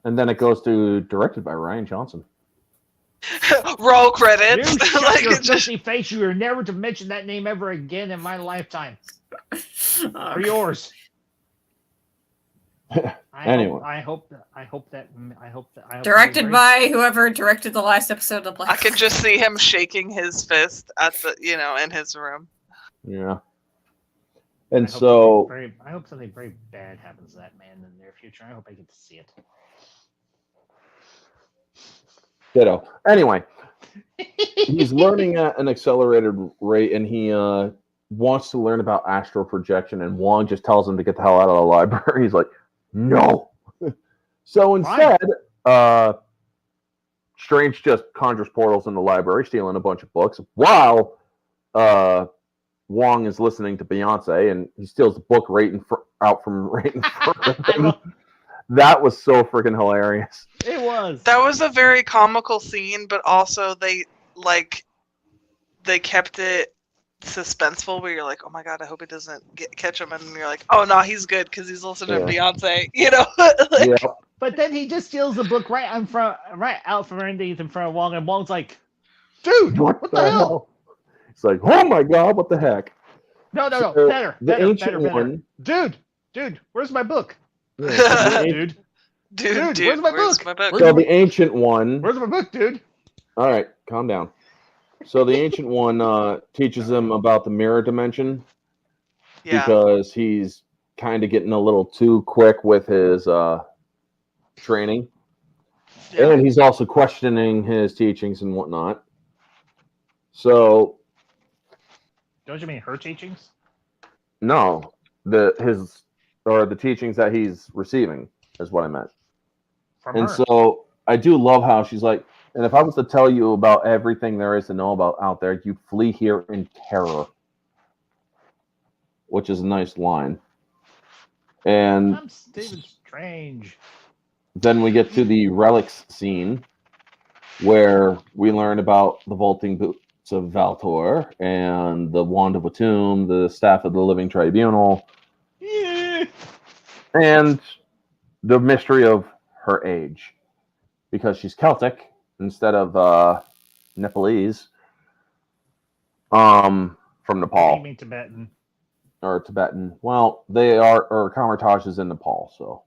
And then it goes to directed by Ryan Johnson. Roll credits. You shut Like, your it just- filthy face. You are never to mention that name ever again in my lifetime. Or yours. Anyway. I hope that Directed by whoever directed the last episode of Black. I could just see him shaking his fist at the, in his room. Yeah. And so I hope something very bad happens to that man in the near future. I hope I get to see it. ditto. Anyway, he's learning at an accelerated rate, and he wants to learn about astral projection. And Wong just tells him to get the hell out of the library. He's like, "No." So instead, Strange just conjures portals in the library, stealing a bunch of books, while Wong is listening to Beyonce, and he steals the book out from right in front of him. That was so freaking hilarious. It was. That was a very comical scene, but also they kept it suspenseful where you're like, oh my god, I hope it doesn't catch him, and you're like, oh no, he's good because he's listening to Beyonce, Yeah. But then he just steals the book right out from underneath in front of Wong, and Wong's like, dude, what the hell? It's like, oh my god, what the heck? No, So, better. one. Dude, where's my book? Yeah, Dude, where's my book? So the Ancient One. Where's my book, dude? All right, calm down. So the Ancient One teaches him about the mirror dimension because he's kind of getting a little too quick with his training. Yeah. And he's also questioning his teachings and whatnot. So... Don't you mean her teachings? No, the teachings that he's receiving is what I meant. From and her. So I do love how she's like, and if I was to tell you about everything there is to know about out there, you'd flee here in terror. Which is a nice line. And I'm Stephen Strange. Then we get to the relics scene where we learn about the vaulting boots of Valtor and the Wand of Atum, the Staff of the Living Tribunal, and the mystery of her age, because she's Celtic instead of Nepalese, from Nepal. You mean Tibetan? Or Tibetan. Well, they are, or Kamartaj is in Nepal, so.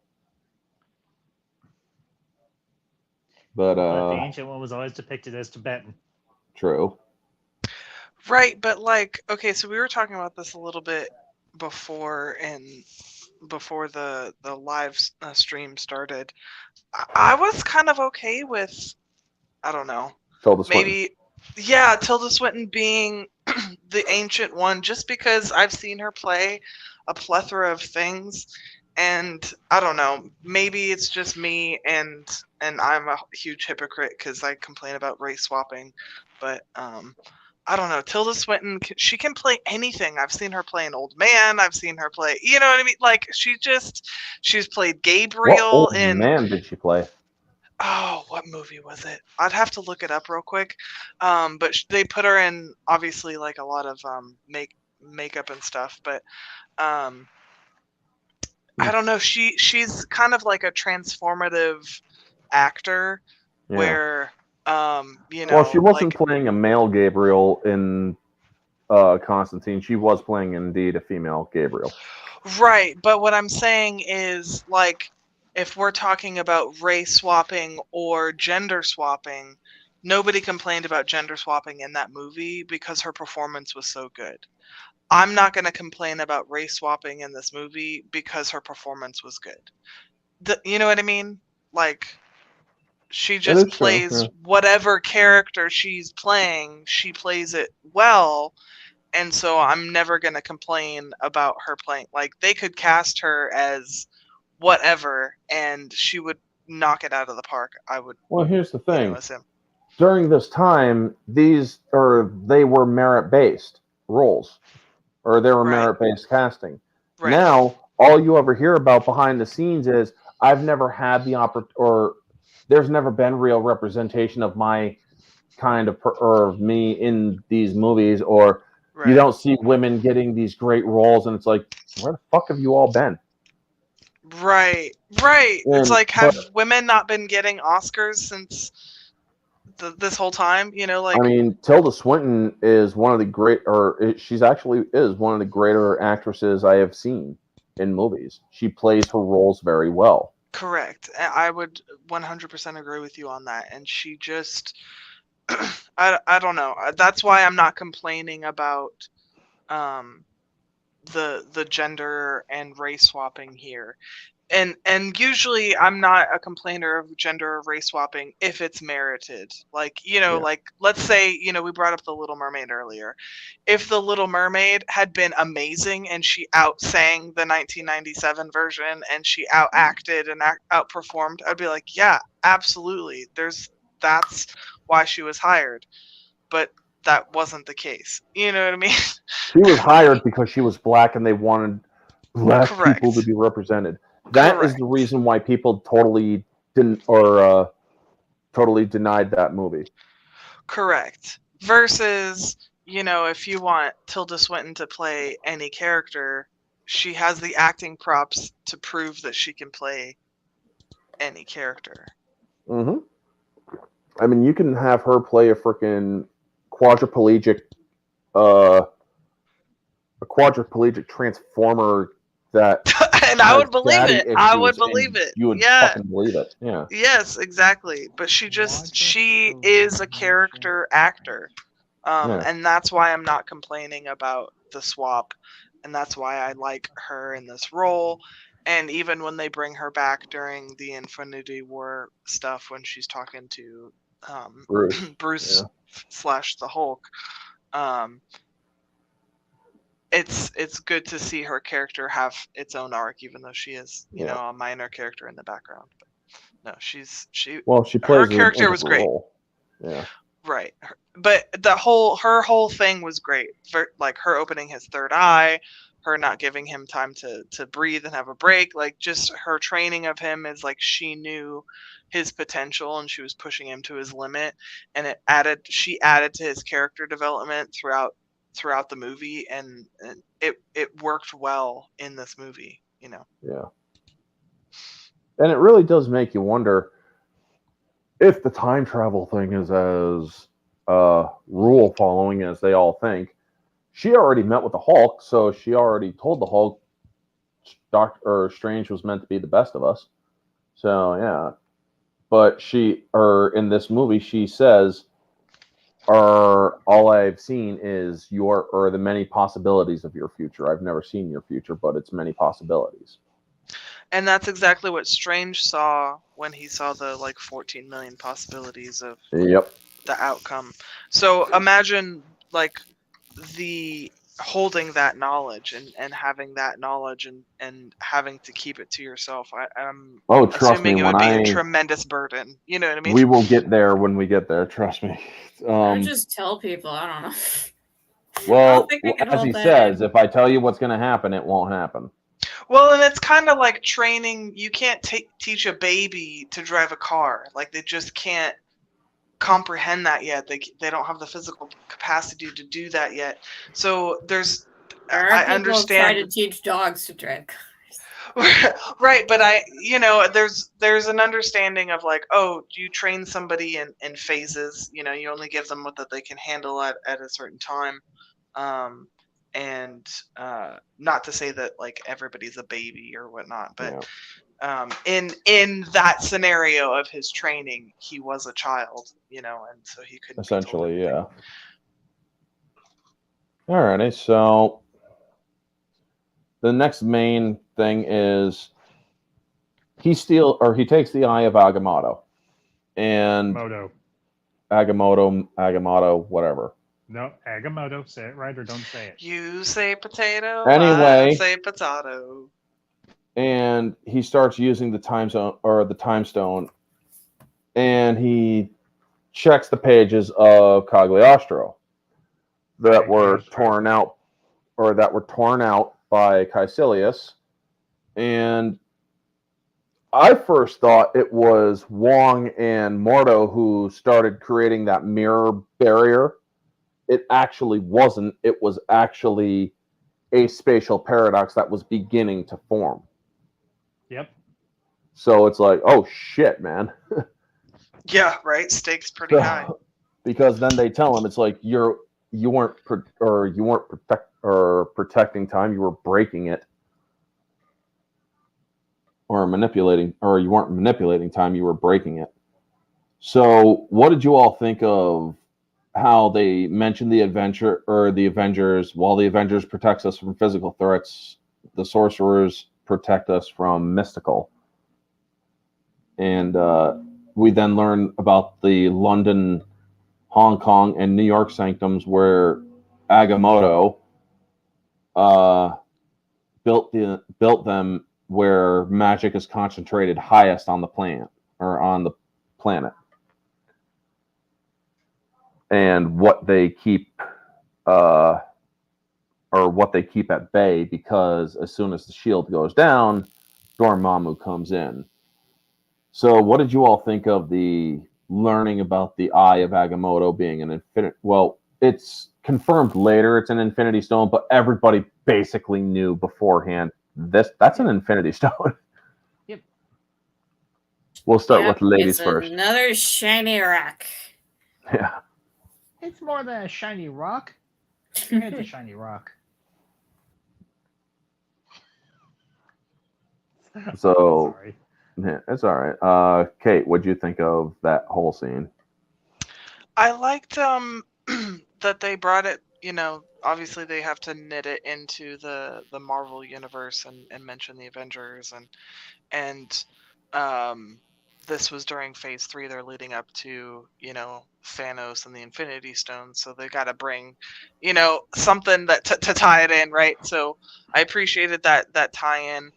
But the Ancient One was always depicted as Tibetan. True. Right, but okay, so we were talking about this a little bit before the live stream started. I was kind of okay with, I don't know, Tilda maybe, Tilda Swinton being the Ancient One, just because I've seen her play a plethora of things, and I don't know, maybe it's just me, and I'm a huge hypocrite because I complain about race swapping, but I don't know. Tilda Swinton, she can play anything. I've seen her play an old man. I've seen her play, you know what I mean? Like, she's played Gabriel in... What old man did she play? Oh, what movie was it? I'd have to look it up real quick. But they put her in, obviously, like, a lot of makeup and stuff. But I don't know. She's kind of like a transformative actor where... well, she wasn't playing a male Gabriel in Constantine. She was playing indeed a female Gabriel. Right, but what I'm saying is, like, if we're talking about race swapping or gender swapping, nobody complained about gender swapping in that movie because her performance was so good. I'm not going to complain about race swapping in this movie because her performance was good. You know what I mean? Like, she just is true, plays yeah. whatever character she's playing, she plays it well. And so I'm never going to complain about her playing. Like, they could cast her as whatever and she would knock it out of the park. I would, Well, here's the thing. assume. During this time, they were merit-based roles, or they were Right. merit-based casting. Right. Now, all you ever hear about behind the scenes is, I've never had the or there's never been real representation of my kind of or me in these movies, or Right. you don't see women getting these great roles, and it's like, where the fuck have you all been? Right. It's like, have women not been getting Oscars since this whole time? Like, I mean, Tilda Swinton is one of the she's actually is one of the greater actresses I have seen in movies. She plays her roles very well. Correct. I would 100% agree with you on that. And she just, I don't know. That's why I'm not complaining about the gender and race swapping here. And usually I'm not a complainer of gender or race swapping if it's merited. Like, like, let's say, we brought up The Little Mermaid earlier. If The Little Mermaid had been amazing and she outsang the 1997 version and she outacted and outperformed, I'd be like, yeah, absolutely. That's why she was hired. But that wasn't the case. You know what I mean? She was hired because she was black and they wanted black Correct. people to be represented. That is the reason why people totally didn't or totally denied that movie. Correct. Versus, if you want Tilda Swinton to play any character, she has the acting props to prove that she can play any character. Mm-hmm. I mean, you can have her play a freaking quadriplegic transformer that and I would believe it. I would issues, believe it. You would Yeah. fucking believe it. Yeah. Yes, exactly. But she is a character actor. And that's why I'm not complaining about the swap. And that's why I like her in this role. And even when they bring her back during the Infinity War stuff, when she's talking to Bruce / the Hulk, it's good to see her character have its own arc, even though she is, a minor character in the background. But no, she plays her character was great. Role. Yeah. Right. But her whole thing was great. Like, her opening his third eye, her not giving him time to breathe and have a break, like, just her training of him is like, she knew his potential and she was pushing him to his limit, and she added to his character development throughout the movie, and it worked well in this movie, Yeah. And it really does make you wonder if the time travel thing is as rule following as they all think. She already met with the Hulk, so she already told the Hulk Doctor Strange was meant to be the best of us. So yeah. But in this movie, she says, all I've seen is the many possibilities of your future. I've never seen your future, but it's many possibilities. And that's exactly what Strange saw when he saw the 14 million possibilities of the outcome. So imagine the holding that knowledge and having that knowledge and having to keep it to yourself. I'm assuming it would be a tremendous burden. You know what I mean? We will get there when we get there. Trust me. I would just tell people. I don't know. Well, as he says, if I tell you what's going to happen, it won't happen. Well, and it's kind of like training. You can't teach a baby to drive a car. Like, they just can't comprehend that yet. They don't have the physical capacity to do that yet. So I understand. Try to teach dogs to drive cars. Right, but there's an understanding of you train somebody in phases. You only give them what that they can handle at a certain time. And not to say that everybody's a baby or whatnot, but in that scenario of his training, he was a child, and so he couldn't essentially, yeah. Alrighty, so the next main thing is he takes the eye of Agamotto, and Moto. Agamotto, whatever. No, Agamotto. Say it right or don't say it. You say potato, Anyway. I say potato. And he starts using the time stone, and he checks the pages of Cagliostro that were torn out by Caecilius. And I first thought it was Wong and Mordo who started creating that mirror barrier. It actually wasn't. It was actually a spatial paradox that was beginning to form. Yep. So it's like, oh shit, man. Yeah, right. Stakes pretty high. Because then they tell him it's like you weren't protecting time, you were breaking it, or manipulating, or you weren't manipulating time, you were breaking it. So, what did you all think of how they mentioned the Avengers? While the Avengers protects us from physical threats, the sorcerers protect us from mystical. And we then learn about the London, Hong Kong, and New York sanctums where Agamotto built them where magic is concentrated highest on the planet, and what they keep at bay, because as soon as the shield goes down, Dormammu comes in. So what did you all think of the learning about the Eye of Agamotto being an infinite? Well, it's confirmed later it's an Infinity Stone, but everybody basically knew beforehand that's an Infinity Stone. Yep. We'll start with ladies first. Another shiny rock. Yeah. It's more than a shiny rock. It's a shiny rock. So, sorry. Yeah, it's all right. Kate, what'd you think of that whole scene? I liked that they brought it. Obviously they have to knit it into the Marvel universe and mention the Avengers and this was during Phase 3. They're leading up to Thanos and the Infinity Stones, so they got to bring something that to tie it in, right? So I appreciated that tie-in.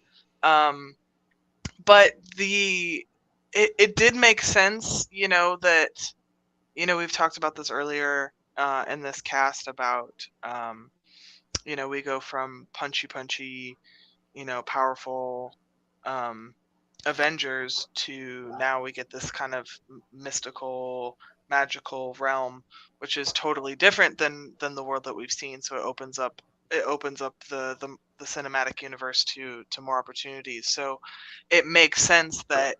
But it did make sense, that we've talked about this earlier in this cast about we go from punchy, powerful Avengers to now we get this kind of mystical, magical realm, which is totally different than the world that we've seen. So it opens up the cinematic universe to more opportunities. So it makes sense that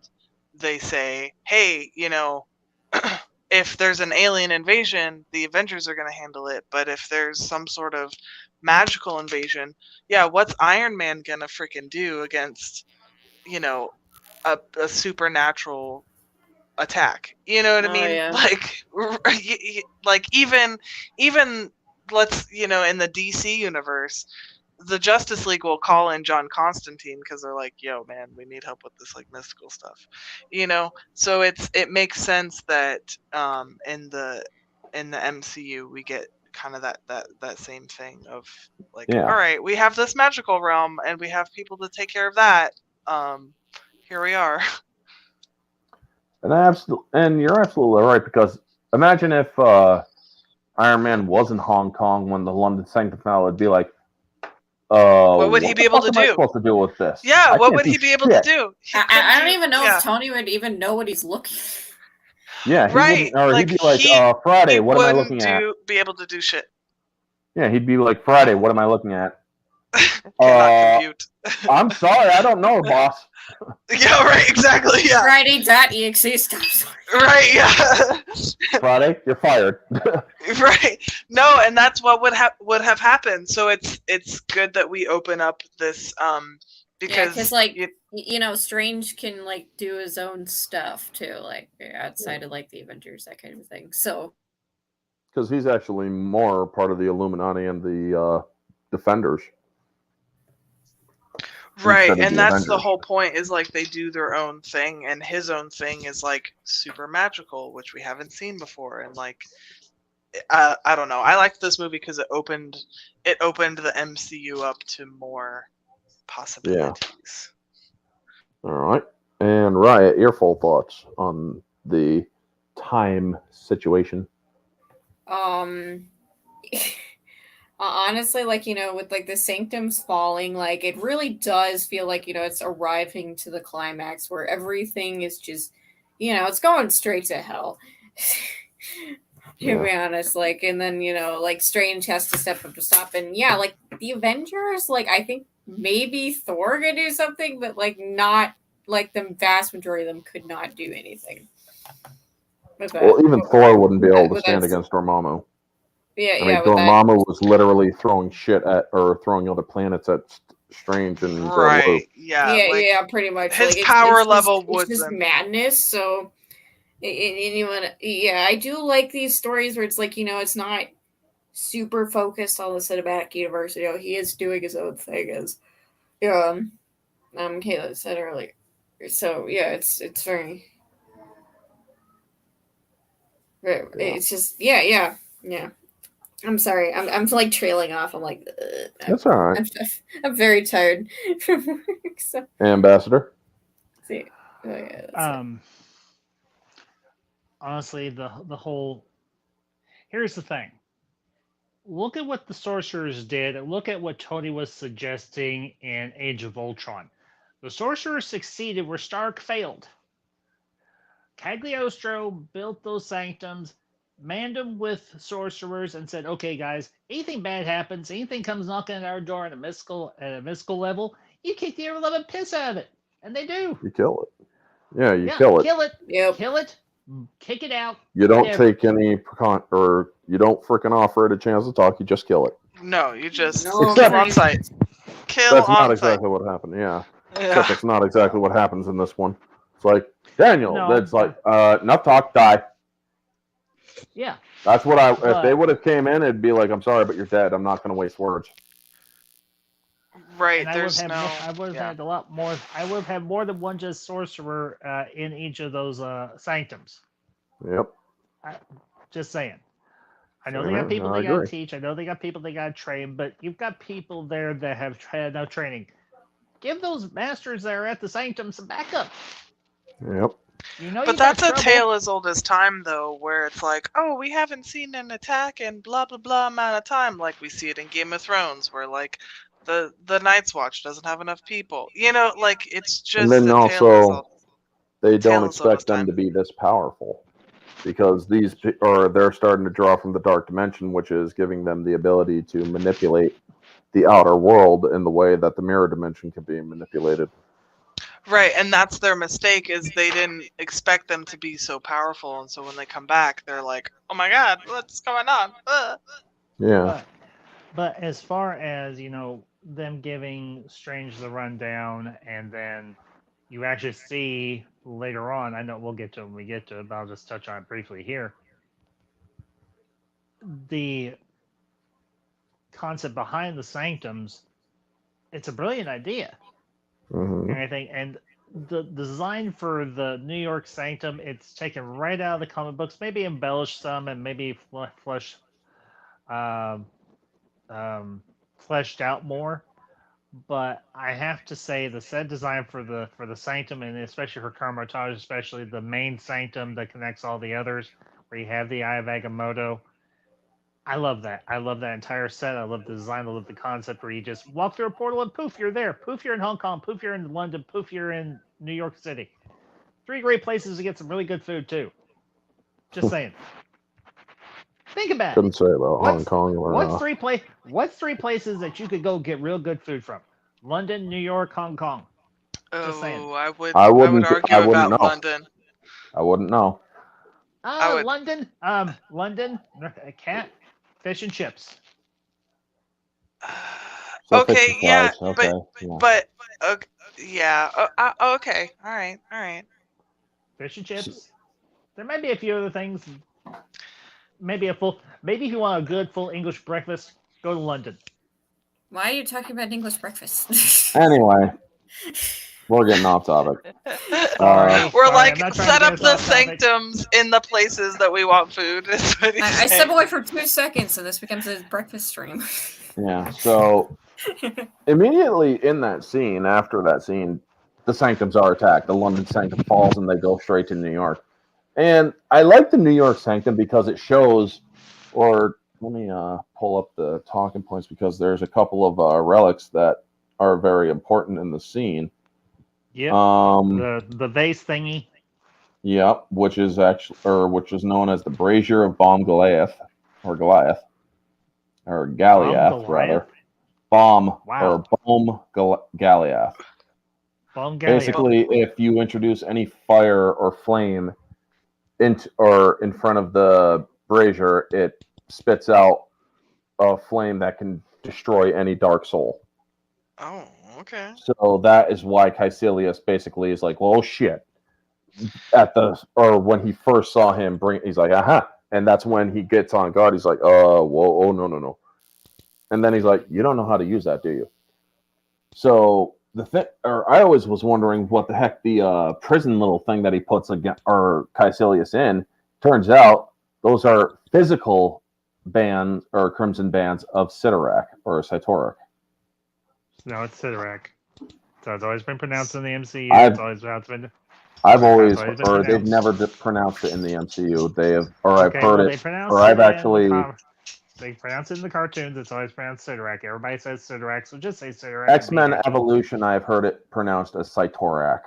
they say, hey, if there's an alien invasion, the Avengers are going to handle it. But if there's some sort of magical invasion, yeah, what's Iron Man going to freaking do against, a supernatural attack? You know what I mean? Yeah. Like even let's, in the DC universe, the Justice League will call in John Constantine because they're like, yo, man, we need help with this like mystical stuff, so it makes sense that in the MCU we get kind of that same thing of like, Yeah. all right, we have this magical realm and we have people to take care of that. Here we are. And you're absolutely right, because imagine if Iron Man was in Hong Kong when the London Sanctum fell, it'd be like, what would he be able to am I do? supposed to do with this? Yeah, what would he be able to do? I don't even know if Tony would even know what he's looking. Yeah, right. He'd be like, Friday, what am I looking at? Be able to do shit. Yeah, he'd be like, Friday, what am I looking at? Cannot compute. I'm sorry, I don't know, boss. Yeah, right, exactly, yeah. Friday.exe stops. Right, yeah. Friday, you're fired. Right. No, and that's what would have happened. So it's good that we open up this because like Strange can like do his own stuff too, like outside of like the Avengers, that kind of thing. So because he's actually more part of the Illuminati and the Defenders. Right, instead of and the that's the Avengers. whole point, is like they do their own thing, and his own thing is like super magical, which we haven't seen before. And like, I don't know, I liked this movie because it opened the MCU up to more possibilities. All right. And Riot, your full thoughts on the time situation. Honestly, like, with like the sanctums falling, like it really does feel like, it's arriving to the climax where everything is just, it's going straight to hell. To be honest, like, and then, like Strange has to step up to stop. And yeah, like the Avengers, like I think maybe Thor could do something, but like not like the vast majority of them could not do anything. Well, even Thor wouldn't be able to with stand that- against Dormammu. Yeah, I mean, yeah, with that. Dormammu was literally throwing shit at, or throwing other planets at Strange and Luke. Right, yeah, Yeah, like, yeah, pretty much. his Like, power it's level just, it's just wasn't. madness. So, yeah, I do like these stories where it's like, it's not super focused on the cinematic universe. He is doing his own thing, as Kayla said earlier. So yeah, it's very. It's just yeah. I'm sorry. I'm like trailing off. I'm like. That's all right. I'm very tired from work. So. Ambassador. See. Oh, yeah, honestly, the whole. Here's the thing. Look at what the sorcerers did. Look at what Tony was suggesting in Age of Ultron. The sorcerers succeeded where Stark failed. Cagliostro built those sanctums, manned them with sorcerers, and said, "Okay, guys, anything bad happens, anything comes knocking at our door at a mystical level, you kick the ever-loving piss out of it," and they do. You kill it. Yeah, you kill it. Kill it. Yep. Kill it. Kick it out. You don't whatever. take any or you don't freaking offer it a chance to talk. You just kill it. No, you just No, kill on sight. Kill That's not on sight. exactly what happened. Yeah. Yeah. Except that's not exactly what happens in this one. It's like, Daniel, No, that's like, enough talk, die. Yeah. That's what if But- they would have came in, it'd be like, I'm sorry, but you're dead. I'm not going to waste words. Right, And there's I no. would have Yeah. had a lot more. I would have had more than one just sorcerer in each of those sanctums. Yep. Just saying. I know Sure, they got man. people I they got to agree. teach. I know they got people they got to train. But you've got people there that have had no training. Give those masters that are at the sanctum some backup. Yep. You know, But you that's got a trouble. tale as old as time, though, where it's like, oh, we haven't seen an attack in blah blah blah amount of time, like we see it in Game of Thrones, where like the Night's Watch doesn't have enough people. Like it's just. And then a tale as also, old. they Tale don't as old as expect them time. to be this powerful because they're starting to draw from the dark dimension, which is giving them the ability to manipulate the outer world in the way that the mirror dimension can be manipulated. Right, and that's their mistake, is they didn't expect them to be so powerful, and so when they come back, they're like, "Oh my God, what's going on?" Yeah. But as far as them giving Strange the rundown, and then you actually see later on. I know we'll get to it when we get to it, but I'll just touch on it briefly here. The concept behind the sanctums, it's a brilliant idea. Mm-hmm. And I think, and the design for the New York sanctum, it's taken right out of the comic books, maybe embellished some, and maybe fleshed out more. But I have to say, the set design for the sanctum, and especially for Carmitage, especially the main sanctum that connects all the others, where you have the Eye of Agamotto. I love that. I love that entire set. I love the design. I love the concept where you just walk through a portal and poof, you're there. Poof, you're in Hong Kong. Poof, you're in London. Poof, you're in New York City. 3 great places to get some really good food too. Just saying. Think about it. Couldn't say about Hong Kong or What's three places that you could go get real good food from? London, New York, Hong Kong. Just saying. Oh, I would wouldn't argue wouldn't about know. London. I wouldn't know. London, cat, fish and chips. So Okay, fish and yeah, fries. Okay. but okay, yeah. Okay, all right. Fish and chips. There might be a few other things. Maybe if you want a good full English breakfast, go to London. Why are you talking about English breakfast? Anyway, We're getting off topic. Sorry. We're Sorry, like, I'm not trying set to up get us the off topic. sanctums in the places that we want food. Is what he's I saying. step away for 2 seconds and this becomes a breakfast stream. Yeah. So immediately in that scene, after that scene, the sanctums are attacked. The London sanctum falls, and they go straight to New York. And I like the New York sanctum because it shows, or let me pull up the talking points because there's a couple of relics that are very important in the scene. Yep. Um, The vase thingy. Yep, which is actually, or which is known as the brazier of Bomb Goliath, or Goliath, or Goliath rather. Bomb Wow. or Bomb Goliath. Bomb Basically, if you introduce any fire or flame in front of the brazier, it spits out a flame that can destroy any dark soul. Oh, okay. So that is why Caecilius basically is like, well, shit. When he first saw him he's like, aha. And that's when he gets on guard. He's like, whoa, oh, no. And then he's like, you don't know how to use that, do you? So I always was wondering what the heck the prison little thing that he puts Caecilius in. Turns out those are physical bands or crimson bands of Cyttorak or Cyttorak. No, it's Cyttorak. So it's always been pronounced in the MCU. They've never pronounced it in the MCU. They have, They pronounce it in the cartoons. It's always pronounced Cyttorak. Everybody says Cyttorak, so just say Cyttorak. X-Men Evolution, I've heard it pronounced as Cyttorak.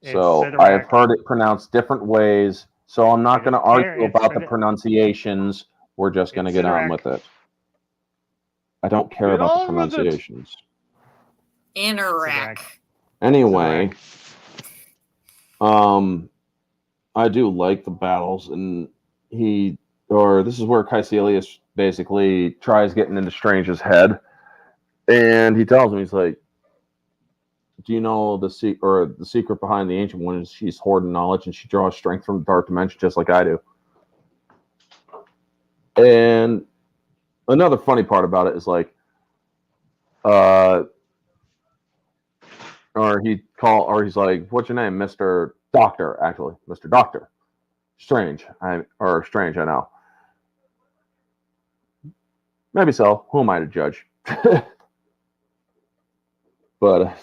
So Cyttorak. I've heard it pronounced different ways. So I'm not going to argue about the pronunciations. We're just going to get on with it. I don't care about the pronunciations. Interact. Anyway, I do like the battles, and this is where Caecilius basically tries getting into Strange's head, and he tells him, he's like, do you know the secret behind the Ancient One is she's hoarding knowledge and she draws strength from the dark dimension just like I do. And another funny part about it is like, he's like, what's your name? Mr. Doctor, actually. Mr. Doctor. Strange, I know. Maybe so. Who am I to judge? But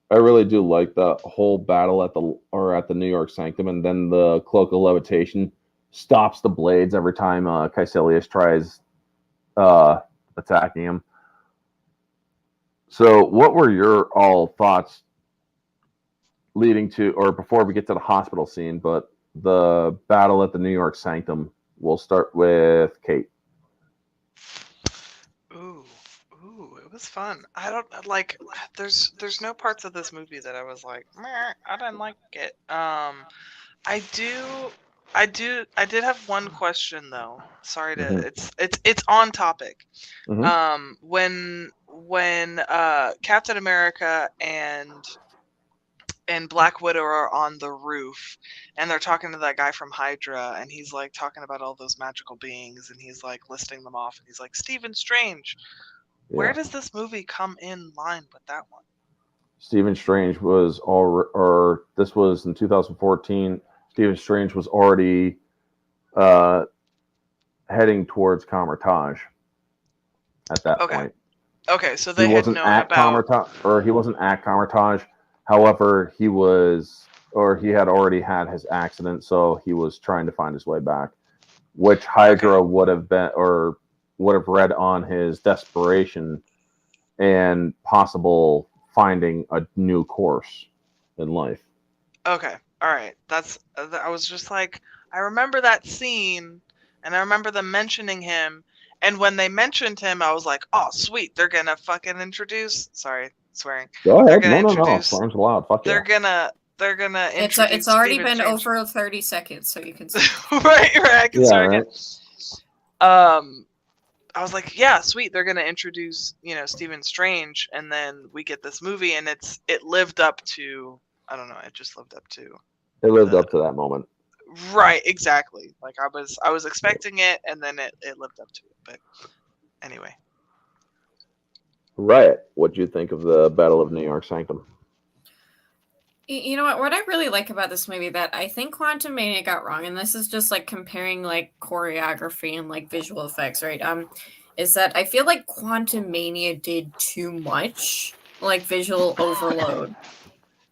I really do like the whole battle at the New York Sanctum, and then the Cloak of Levitation stops the blades every time Caecilius tries attacking him. So, what were your all thoughts leading to, or before we get to the hospital scene, but the battle at the New York Sanctum? We'll start with Kate. Ooh, it was fun. I don't like. There's no parts of this movie that I was like, meh, I didn't like it. I did have one question though. Sorry to. It's on topic. Mm-hmm. When Captain America and Black Widow are on the roof and they're talking to that guy from Hydra, and he's like talking about all those magical beings, and he's like listing them off, and he's like, Stephen Strange. Yeah. Where does this movie come in line with that one? Stephen Strange was this was in 2014. Stephen Strange was already heading towards Kamar-Taj at that point. Okay, so they had known about... he wasn't at Kamar-Taj. However, he had already had his accident, so he was trying to find his way back, which Hydra would have read on his desperation and possible finding a new course in life. Okay, all right. I was just like, I remember that scene, and I remember them mentioning him, and when they mentioned him, I was like, oh, sweet, they're gonna fucking introduce... Sorry, swearing. Go ahead. No. Swearing's allowed. Fuck yeah. They're gonna introduce... It's already been over 30 seconds, so you can see. right, I can start again. I was like, yeah, sweet, they're gonna introduce, Stephen Strange, and then we get this movie, and it lived up to... I don't know, it just lived up to... It lived up to that moment. Right, exactly. Like, I was expecting it, and then it lived up to it, but anyway. Riot, what do you think of the Battle of New York Sanctum? You know what? What I really like about this movie that I think Quantum Mania got wrong, and this is just like comparing like choreography and like visual effects, right? Is that I feel like Quantum Mania did too much, like visual overload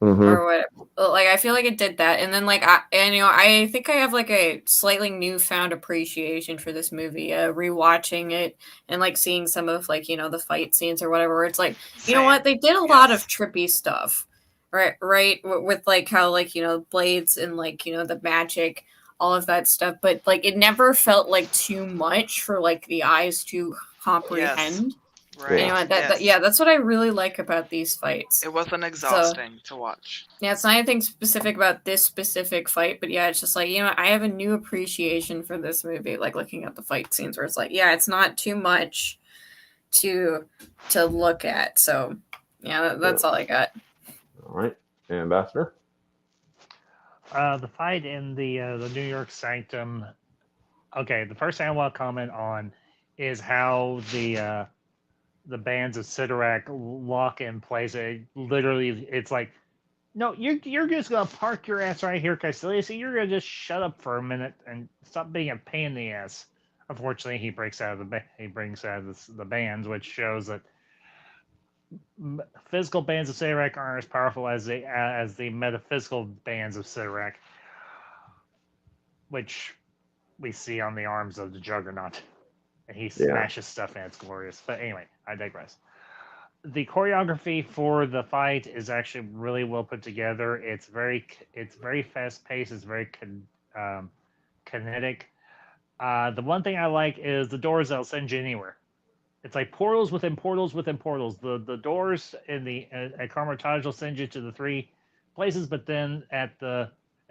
Mm-hmm. or whatever. Like I feel like it did that, and then like I think I have like a slightly newfound appreciation for this movie. Rewatching it and like seeing some of like the fight scenes or whatever. Where it's like you know what, they did a lot of trippy stuff. Right, with like how like blades and like the magic, all of that stuff, but like it never felt like too much for like the eyes to comprehend. Right. You know what, that's what I really like about these fights. It wasn't exhausting to watch. Yeah, it's not anything specific about this specific fight, but yeah, it's just like I have a new appreciation for this movie. Like looking at the fight scenes, where it's like, yeah, it's not too much to look at. So yeah, that's all I got. All right, Ambassador. The fight in the New York Sanctum. Okay, the first thing I want to comment on is how the bands of Sidorak lock in place. It's like, no, you're just gonna park your ass right here, Caecilius. You're gonna just shut up for a minute and stop being a pain in the ass. Unfortunately, he brings out of the bands, which shows that physical bands of Sidorak aren't as powerful as the metaphysical bands of Sidorak, which we see on the arms of the Juggernaut. And he smashes stuff and it's glorious. But anyway, I digress. The choreography for the fight is actually really well put together. It's very fast paced. It's very kinetic. The one thing I like is the doors that'll send you anywhere. It's like portals within portals within portals. The doors in at Carmitage will send you to the three places, but then at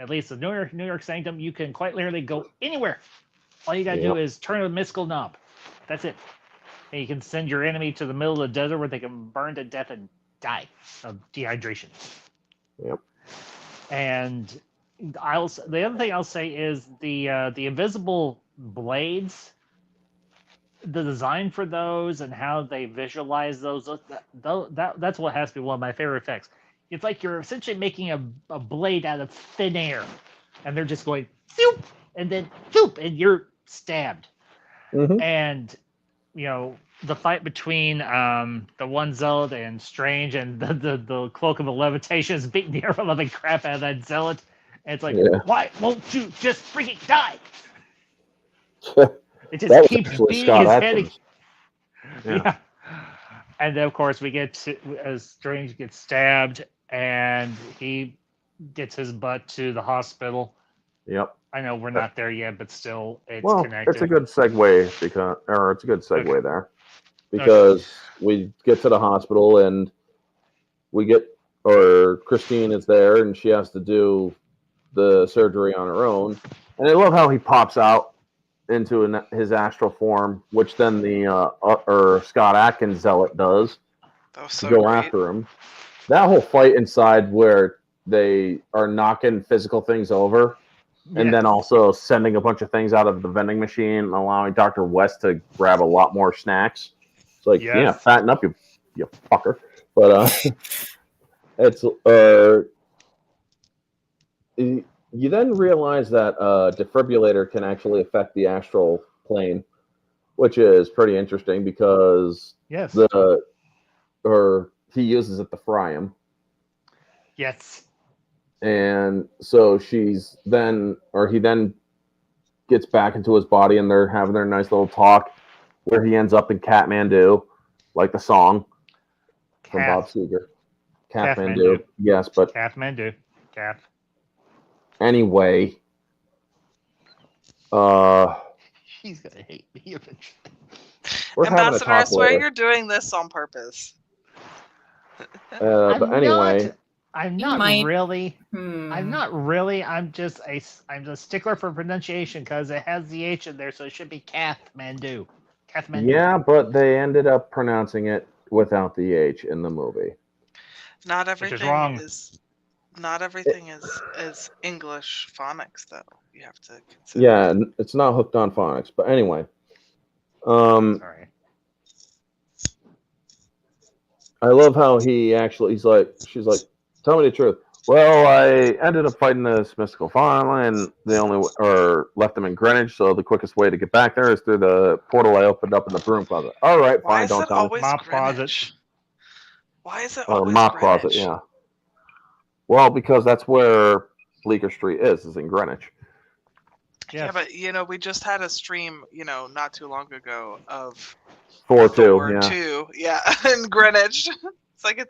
least the New York Sanctum, you can quite literally go anywhere. All you gotta do is turn a mystical knob. That's it. And you can send your enemy to the middle of the desert where they can burn to death and die of dehydration. Yep. And the other thing I'll say is the invisible blades, the design for those and how they visualize those. That's what has to be one of my favorite effects. It's like you're essentially making a blade out of thin air, and they're just going zoop, and then zoop, and you're stabbed. Mm-hmm. And the fight between the one zealot and Strange, and the cloak of the levitation is beating the ever loving crap out of that zealot. And it's like, why won't you just freaking die? It just keeps beating his head. Yeah. And then of course we get as Strange gets stabbed and he gets his butt to the hospital. Yep. I know we're not there yet, but still, it's connected. It's a good segue it's a good segue there, because we get to the hospital and Christine is there and she has to do the surgery on her own, and I love how he pops out into his astral form, which then the Scott Adkins zealot does to go after him. That whole fight inside where they are knocking physical things over. And then also sending a bunch of things out of the vending machine and allowing Dr. West to grab a lot more snacks. It's like, fatten up, you fucker. But it's you then realize that defibrillator can actually affect the astral plane, which is pretty interesting because he uses it to fry him. Yes. And so he then gets back into his body and they're having their nice little talk where he ends up in Kathmandu, like the song from Bob Seger. Kathmandu. Yes, but Kathmandu. Anyway. He's gonna hate me eventually. Ambassador, I swear you're doing this on purpose. But anyway. I'm not really. I'm just a stickler for pronunciation because it has the H in there, so it should be Kathmandu. Yeah, but they ended up pronouncing it without the H in the movie. Not everything is English phonics, though. You have to consider. Yeah, it's not hooked on phonics. But anyway, sorry. I love how he's like, she's like, tell me the truth. Well, I ended up fighting this mystical family, and or left them in Greenwich. So the quickest way to get back there is through the portal I opened up in the broom closet. All right, Why fine, is don't it tell me. always Mop closet. Greenwich? Why is it Or always mop Greenwich? closet, yeah. Well, because that's where Bleecker Street is in Greenwich. Yeah, Yes. but we just had a stream, not too long ago of 4-2, Thor yeah. 2, yeah, in Greenwich. It's like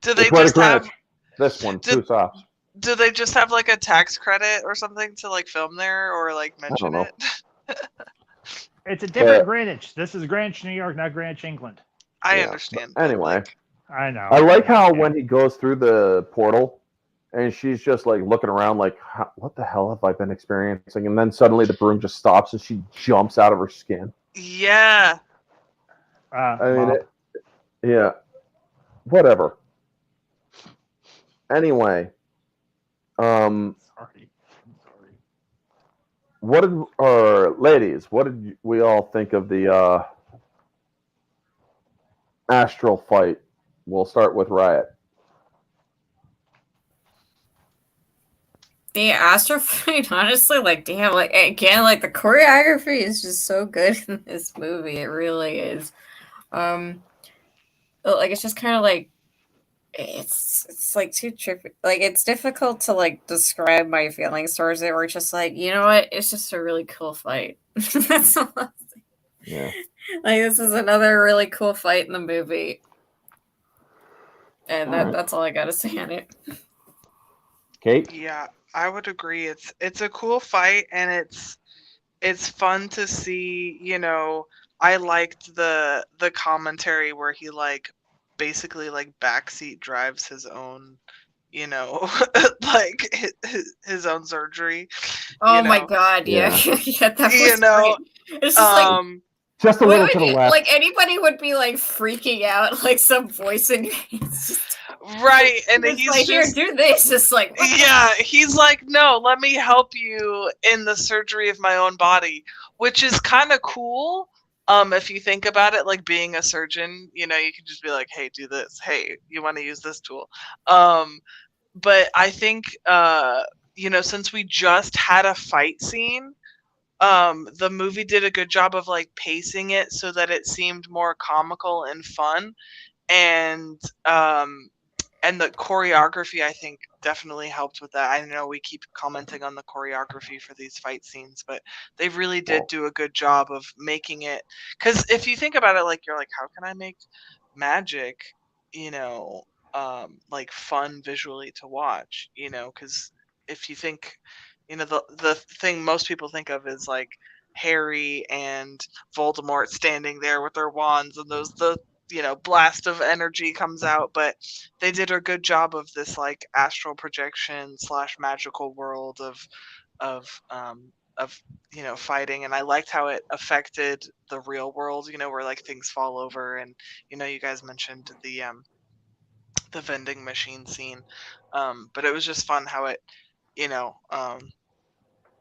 do they Which way to just have Greenwich? This one, Did- 2 stops. do they just have like a tax credit or something to like film there or like mention know. it? It's a different But- Greenwich. This is Greenwich, New York, not Greenwich, England. I Yeah, understand. but anyway, I know. I like how Yeah. when he goes through the portal, and she's just like looking around, like, what the hell have I been experiencing? And then suddenly the broom just stops, and she jumps out of her skin. Yeah. I mean, Mop. yeah, whatever. Anyway, Sorry. ladies, what did we all think of the astral fight? We'll start with Riot. The Astro fight, honestly, like, damn, like, again, like, the choreography is just so good in this movie. It really is. Like, it's just kind of like, it's like too trippy. Like, it's difficult to, like, describe my feelings towards it. We're just like, you know what? It's just a really cool fight. That's all I'm saying. Yeah. Like, this is another really cool fight in the movie. And that's all I gotta say on it. Kate? Yeah, I would agree. It's a cool fight, and it's fun to see. I liked the commentary where he like basically like backseat drives his own, like his own surgery. Oh you my know. god, yeah. Yeah, that was You know, great. It's just like, Just a little to the left. like anybody would be like freaking out, like some voice in your head. It's just right, and it's he's like, here, just do this. It's like, what the- yeah, he's like, no, let me help you in the surgery of my own body, which is kind of cool. If you think about it, like being a surgeon, you can just be like, hey, do this. Hey, you want to use this tool? But I think, since we just had a fight scene, the movie did a good job of like pacing it so that it seemed more comical and fun, and the choreography, I think, definitely helped with that. I know we keep commenting on the choreography for these fight scenes, but they really did do a good job of making it. Because if you think about it, like, you're like, how can I make magic, like fun visually to watch? Because if you think, the thing most people think of is like Harry and Voldemort standing there with their wands, and the blast of energy comes out, but they did a good job of this like astral projection / magical world of fighting, and I liked how it affected the real world, where like things fall over, and you guys mentioned the vending machine scene, but it was just fun how it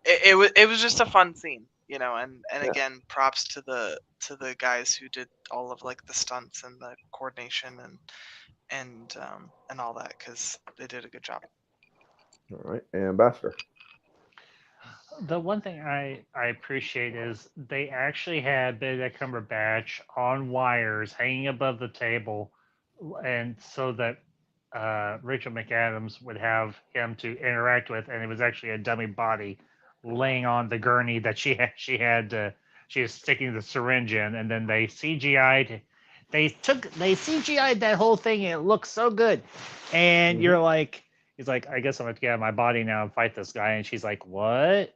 it was just a fun scene, and again, props to the guys who did all of like the stunts and the coordination and all that, because they did a good job. All right, Ambassador. The one thing I appreciate is they actually had Benedict Cumberbatch on wires hanging above the table, and so that Rachel McAdams would have him to interact with, and it was actually a dummy body laying on the gurney that she was sticking the syringe in, and then they CGI'd that whole thing, and it looks so good. And you're like, he's like, I guess I'm gonna get out of my body now and fight this guy. And she's like, what?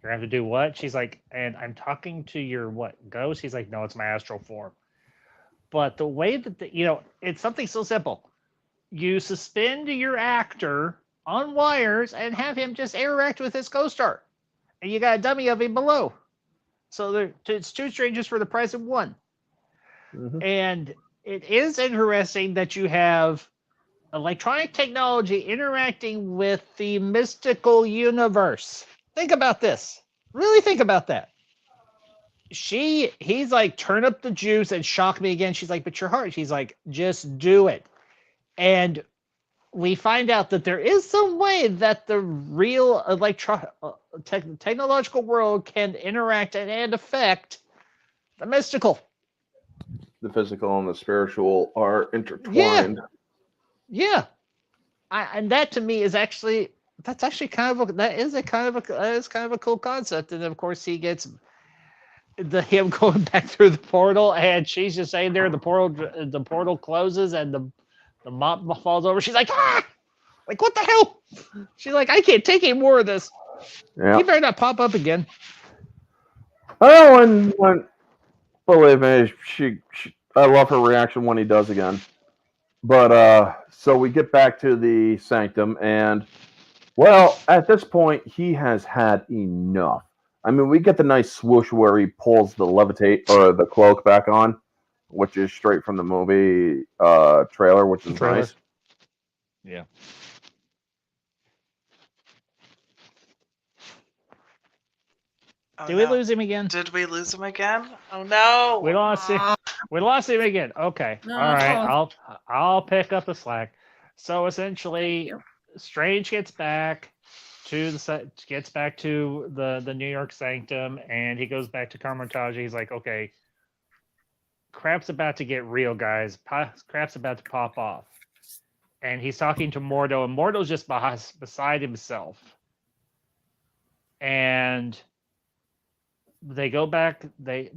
You're gonna have to do what? She's like, and I'm talking to your ghost? He's like, no, it's my astral form. But the way that it's something so simple. You suspend your actor on wires and have him just interact with his co-star, and you got a dummy of him below. So it's two strangers for the price of one. And it is interesting that you have electronic technology interacting with the mystical universe. Think about this. Really think about that. he's like, turn up the juice and shock me again. She's like, but your heart. She's like, just do it. And we find out that there is some way that the real technological world can interact and affect the mystical. The physical and the spiritual are intertwined. Yeah. And that to me is actually kind of a cool concept. And of course he gets him going back through the portal, and she's just saying there the portal closes and the mop falls over. She's like, ah, like what the hell? She's like, I can't take any more of this. Yeah. He better not pop up again. Oh, and believe me, I love her reaction when he does again. But so we get back to the sanctum, and well, at this point, he has had enough. I mean, we get the nice swoosh where he pulls the levitate or the cloak back on, which is straight from the movie trailer, which is nice. Yeah. Oh, Did we no. lose him again? Did we lose him again? Oh no! We lost him. We lost him again. Okay. No. All right. I'll pick up the slack. So essentially, Strange gets back to the New York Sanctum, and he goes back to Carmontage. He's like, okay, crap's about to get real, guys. Crap's about to pop off. And he's talking to Mordo, and Mordo's just beside himself. And they go back. They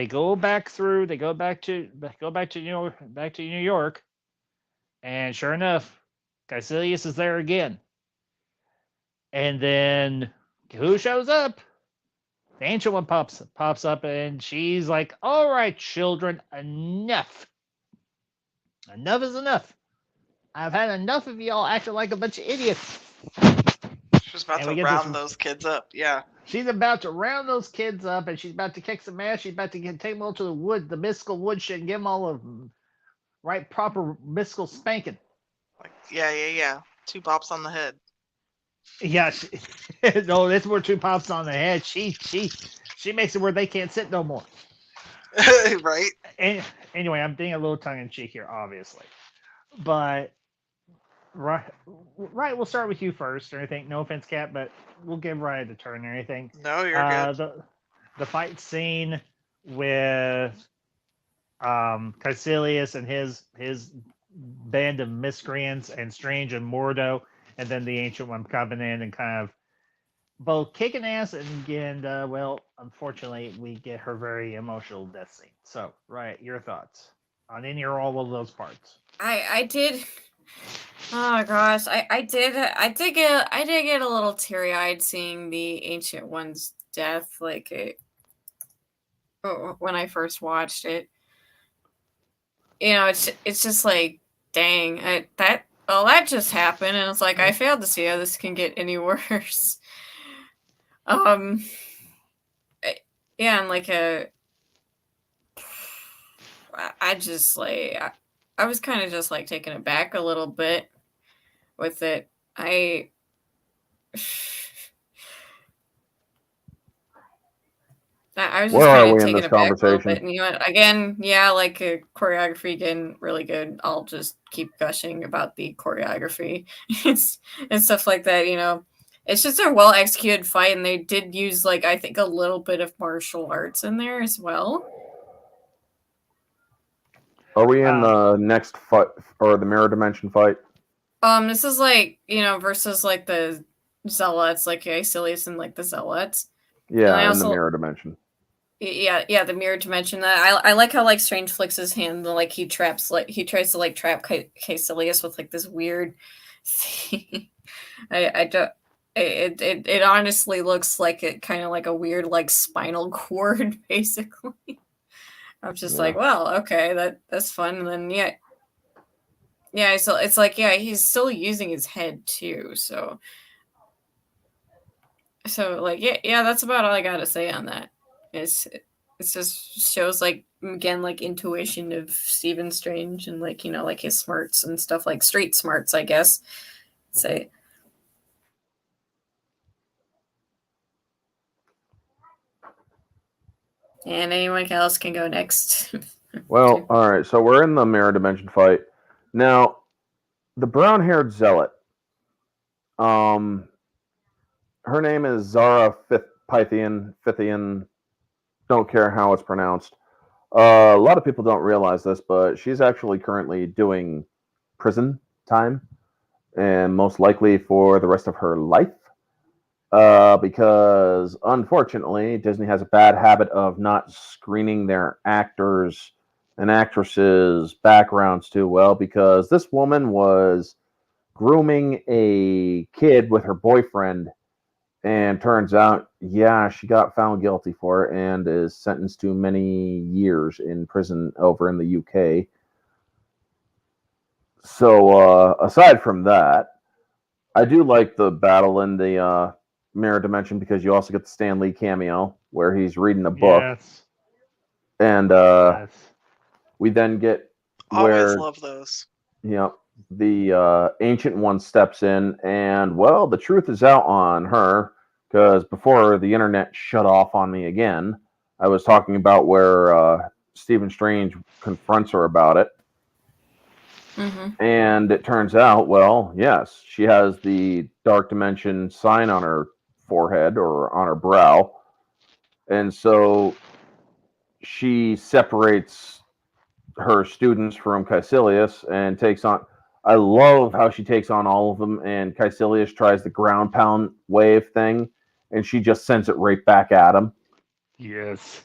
go back through. They go back to New York, and sure enough, Caecilius is there again. And then who shows up? The Ancient One pops up, and she's like, "All right, children, enough. Enough is enough. I've had enough of y'all acting like a bunch of idiots." She's about to round those kids up. Yeah. She's about to round those kids up, and she's about to kick some ass. She's about to take them all to the mystical woodshed, and give them all a proper mystical spanking. Like, yeah. 2 bops on the head. Yeah, no, that's where 2 pops on the head. She makes it where they can't sit no more. Right. And anyway, I'm being a little tongue in cheek here, obviously, but right, we'll start with you first. Or anything? No offense, Kat, but we'll give Riot a turn. Or anything? No, you're good. The fight scene with Caecilius and his band of miscreants, and Strange and Mordo, and then the Ancient One coming in and kind of both kicking ass, and well, unfortunately, we get her very emotional death scene. So, Riot, your thoughts on any or all of those parts? I did. Oh gosh, I did get a little teary eyed seeing the Ancient One's death, when I first watched it. You know, it's just like, dang, that just happened, and it's like I failed to see how this can get any worse. Yeah, and I just I was kind of just taken aback a little bit with it. I was just kind of taken aback a little bit. And you know what? Again, yeah, choreography again, really good. I'll just keep gushing about the choreography and stuff like that. You know, it's just a well executed fight, and they did use I think a little bit of martial arts in there as well. Are we in the next fight or the mirror dimension fight? This is versus the Zealots, Caecilius and the Zealots. Yeah, in the mirror dimension. Yeah, the mirror dimension. I like how Strange flicks his hand, and he tries to trap Caecilius with this weird thing. I don't. It honestly looks like it kind of a weird spinal cord, basically. I'm just well, okay, that's fun. And then yeah, so it's he's still using his head too. So yeah, that's about all I gotta say on that. It just shows again intuition of Stephen Strange, and his smarts and stuff, street smarts, I guess. Say. And anyone else can go next. Well, all right. So we're in the mirror dimension fight now. The brown-haired zealot. Her name is Zara Pythian. Don't care how it's pronounced. A lot of people don't realize this, but she's actually currently doing prison time, and most likely for the rest of her life. Because unfortunately, Disney has a bad habit of not screening their actors and actresses' backgrounds too well. Because this woman was grooming a kid with her boyfriend, and turns out, yeah, she got found guilty for it and is sentenced to many years in prison over in the UK. So, aside from that, I do like the battle in the mirror dimension because you also get the Stan Lee cameo where he's reading a book, Yes. and Yes. we then get Always where love those. the ancient one steps in, and well, the truth is out on her because before the internet shut off on me again, I was talking about where Stephen Strange confronts her about it. And it turns out, well, yes, she has the dark dimension sign on her forehead or on her brow. And so she separates her students from Caecilius and takes on. I love how she takes on all of them, and Caecilius tries the ground pound wave thing, and she just sends it right back at him. Yes.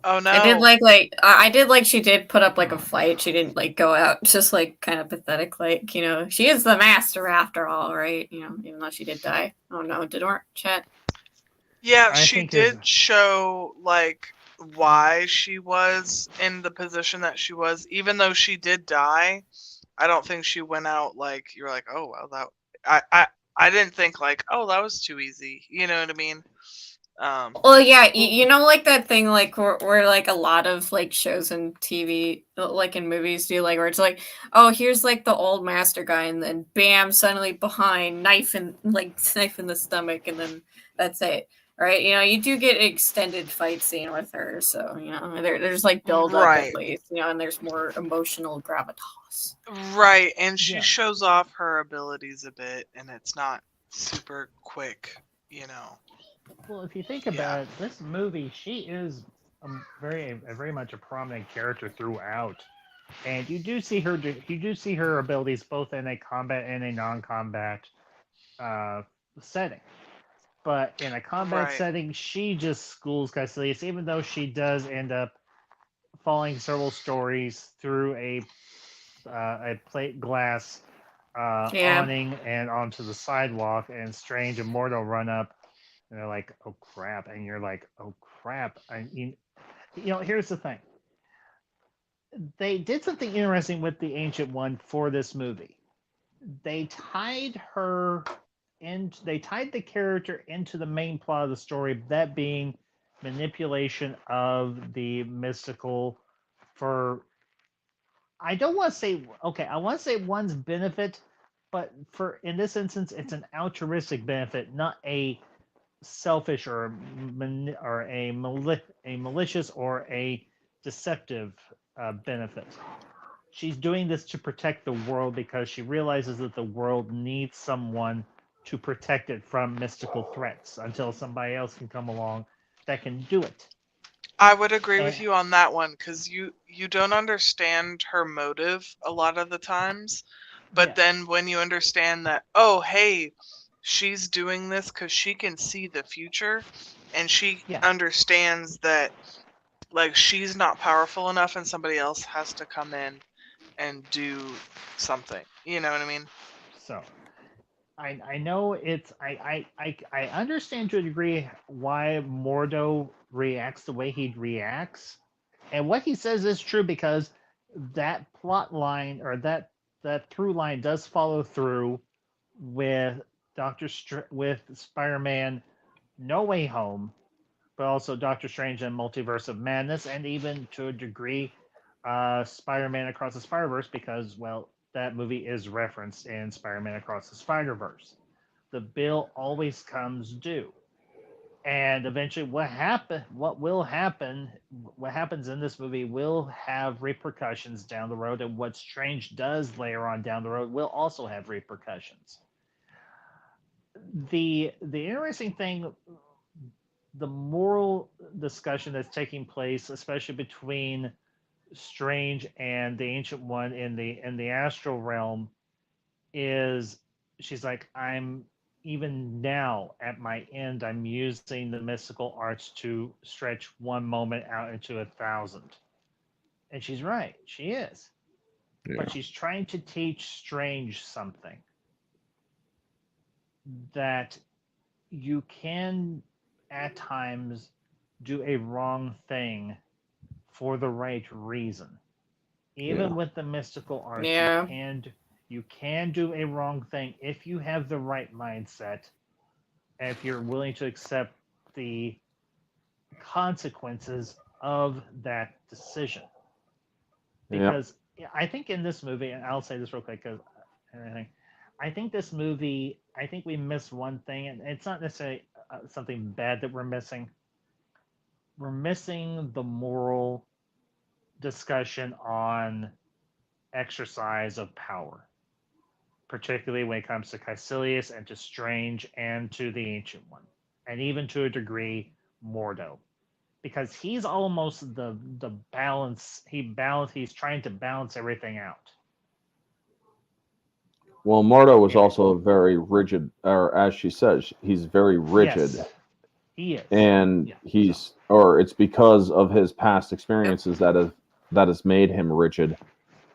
Oh no. I did like she did put up like a fight. She didn't like go out just like kind of pathetic, like, you know, she is the master after all, right? You know, even though she did die. Oh no, did our chat? Yeah, I she think his- did show like why she was in the position that she was, even though she did die. I don't think she went out like you're like, oh well, that I didn't think like, oh, that was too easy. You know what I mean? Well, yeah, you know, like that thing, like where like a lot of like shows and TV, like in movies, do like where it's like, oh, here's like the old master guy, and then bam, suddenly behind knife in the stomach, and then that's it, right? You know, you do get an extended fight scene with her, so you know, there's like build up Right. at least, you know, and there's more emotional gravitas. Right, and she Yeah. shows off her abilities a bit, and it's not super quick, you know. Well, if you think Yeah. about it, this movie, she is very much a prominent character throughout, and you do see her abilities both in a combat and a non-combat uh, setting. But in a combat Right. setting, she just schools Caecilius, even though she does end up falling several stories through a plate glass Yeah. awning and onto the sidewalk, and Strange and Mordo run up, and they're like, "Oh crap!" And you're like, "Oh crap!" Here's the thing: they did something interesting with the Ancient One for this movie. They tied her and they tied the character into the main plot of the story, that being manipulation of the mystical for I don't want to say okay, I want to say one's benefit, but for in this instance, it's an altruistic benefit, not a selfish or a malicious or a deceptive benefit. She's doing this to protect the world because she realizes that the world needs someone to protect it from mystical threats until somebody else can come along that can do it. I would agree with And you on that one because you don't understand her motive a lot of the times, but yeah, then when you understand that, oh hey, she's doing this because she can see the future, and she yeah. understands that like she's not powerful enough, and somebody else has to come in and do something. You know what I mean? So I know it's I understand to a degree why Mordo reacts the way he reacts, and what he says is true because that plot line or that through line does follow through with with Spider-Man No Way Home, but also Doctor Strange and Multiverse of Madness, and even to a degree, Spider-Man Across the Spider-Verse, because well, that movie is referenced in Spider-Man Across the Spider-Verse. The bill always comes due. And eventually what happens in this movie will have repercussions down the road, and what Strange does later on down the road will also have repercussions. The interesting thing, the moral discussion that's taking place, especially between Strange and the Ancient One in the astral realm, is she's like, I'm even now at my end, I'm using the mystical arts to stretch one moment out into 1,000. And she's right, she is. Yeah. But she's trying to teach Strange something. That you can at times do a wrong thing for the right reason. Even Yeah. with the mystical arts, Yeah. you can do a wrong thing if you have the right mindset, and if you're willing to accept the consequences of that decision. Yeah. Because I think in this movie, and I'll say this real quick because I think this movie, I think we missed one thing, and it's not necessarily something bad that we're missing. We're missing the moral discussion on exercise of power, particularly when it comes to Caecilius and to Strange and to the Ancient One, and even to a degree Mordo, because he's almost the balance. He's trying to balance everything out. Well, Mordo was Yeah. also very rigid, or as she says, he's very rigid. Yes, he is, And Yeah, or it's because of his past experiences that has made him rigid,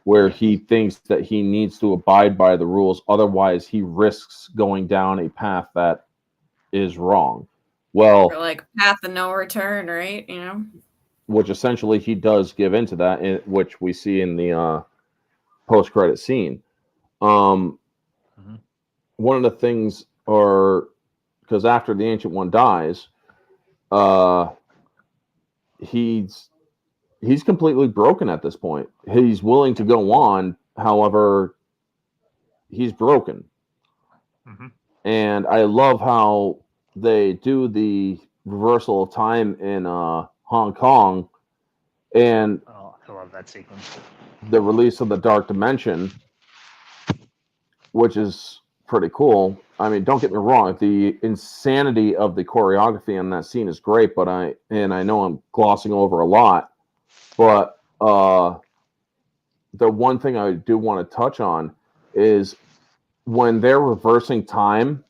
where he thinks that he needs to abide by the rules, otherwise he risks going down a path that is wrong. Well, Or like path of no return, right? You know? which essentially he does give into that, which we see in the post-credit scene. Mhm. One of the things, or because after the Ancient One dies, he's completely broken at this point. He's willing to go on, however, he's broken. Mhm. And I love how they do the reversal of time in Hong Kong and Oh, I love that sequence. the release of the Dark Dimension, which is pretty cool. I mean, don't get me wrong, the insanity of the choreography in that scene is great, but I know I'm glossing over a lot, but the one thing I do want to touch on is when they're reversing time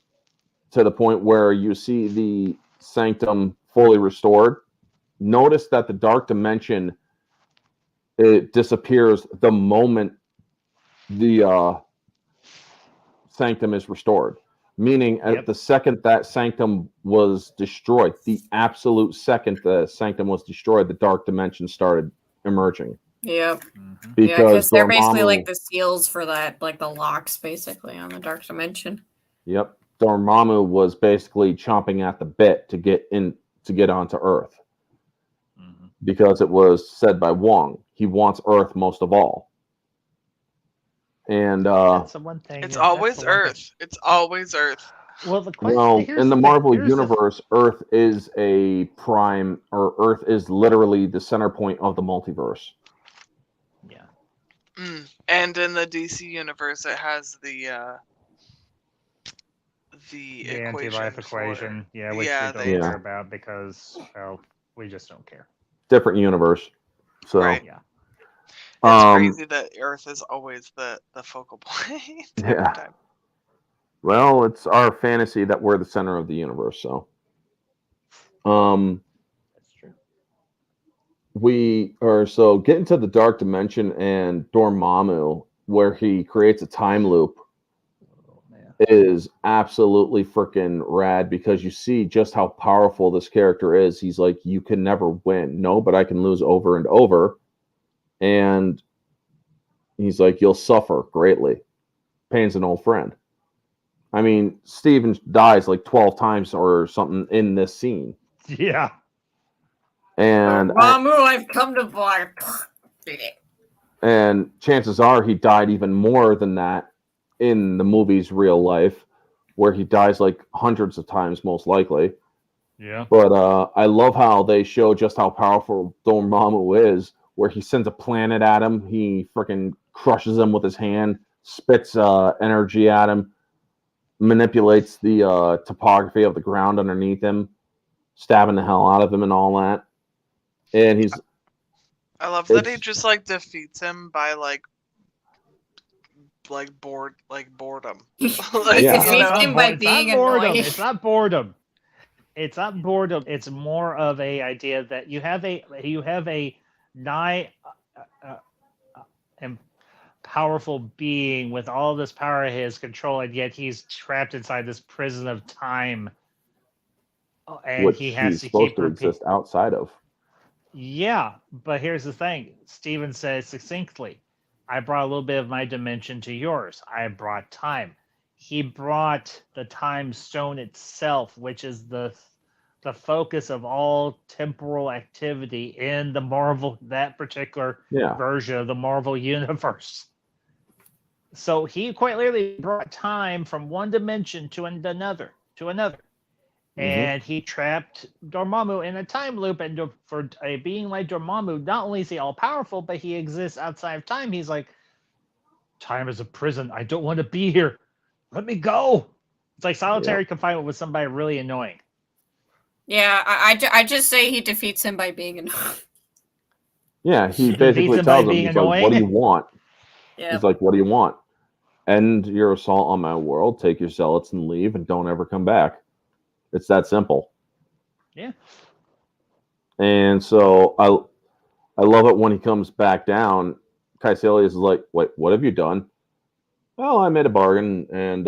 to the point where you see the sanctum fully restored, notice that the dark dimension, it disappears the moment the sanctum is restored. Meaning, at the second that sanctum was destroyed, the absolute second the sanctum was destroyed, the dark dimension started emerging. Yep. Mhm. Yeah, because they're basically Dormammu- like the seals for that, like the locks basically on the Dark Dimension. Yep. Dormammu was basically chomping at the bit to get onto Earth. Mhm. Because it was said by Wong, he wants Earth most of all. And That's the one thing. It's that's always the one thing. Earth. It's always Earth. Well, the question. well, here's in the thing, Marvel here's universe, Earth is a prime, or Earth is literally the center point of the multiverse. Yeah. And in the DC universe, it has the anti-life equation. Yeah, which we don't Yeah. care about because, well, we just don't care. Different universe. So Right. Yeah. It's crazy that Earth is always the focal point every Yeah. time. Well, it's our fantasy that we're the center of the universe, so That's true. so getting to the dark dimension and Dormammu, where he creates a time loop, Oh, man. is absolutely freaking rad, because you see just how powerful this character is. He's like, you can never win. No, but I can lose over and over. And he's like, you'll suffer greatly. Pain's an old friend. I mean, Steven dies like 12 times or something in this scene. Yeah. And Mamu, I've come to buy. And chances are he died even more than that in the movie's real life, where he dies like hundreds of times, most likely. Yeah. But I love how they show just how powerful Dormammu is, where he sends a planet at him, he freaking crushes him with his hand, spits energy at him, manipulates the topography of the ground underneath him, stabbing the hell out of him and all that. And he's I love that he It's- just like defeats him by like boredom. Like, Yeah. you know, him by being boredom. annoying. It's not boredom. It's not boredom. It's more of a idea that you have a nigh and powerful being with all this power at his control, and yet he's trapped inside this prison of time, and which he has he's to supposed keep to exist outside of. Yeah, but here's the thing. Steven says succinctly, I brought a little bit of my dimension to yours. I brought time. He brought the time stone itself, which is the focus of all temporal activity in the Marvel, that particular Yeah. version of the Marvel universe. So he quite literally brought time from one dimension to another, and he trapped Dormammu in a time loop. And for a being like Dormammu, not only is he all powerful, but he exists outside of time. He's like, time is a prison. I don't want to be here. Let me go. It's like solitary confinement with somebody really annoying. Yeah, I just say he defeats him by being annoying. Yeah, he Defeats basically him by tells him, being he's like, what do you annoying? want? Yeah. He's like, what do you want? End your assault on my world, take your zealots and leave, and don't ever come back. It's that simple. Yeah. And so I love it when he comes back down. Caecilius is like, wait, what have you done? Well, I made a bargain, and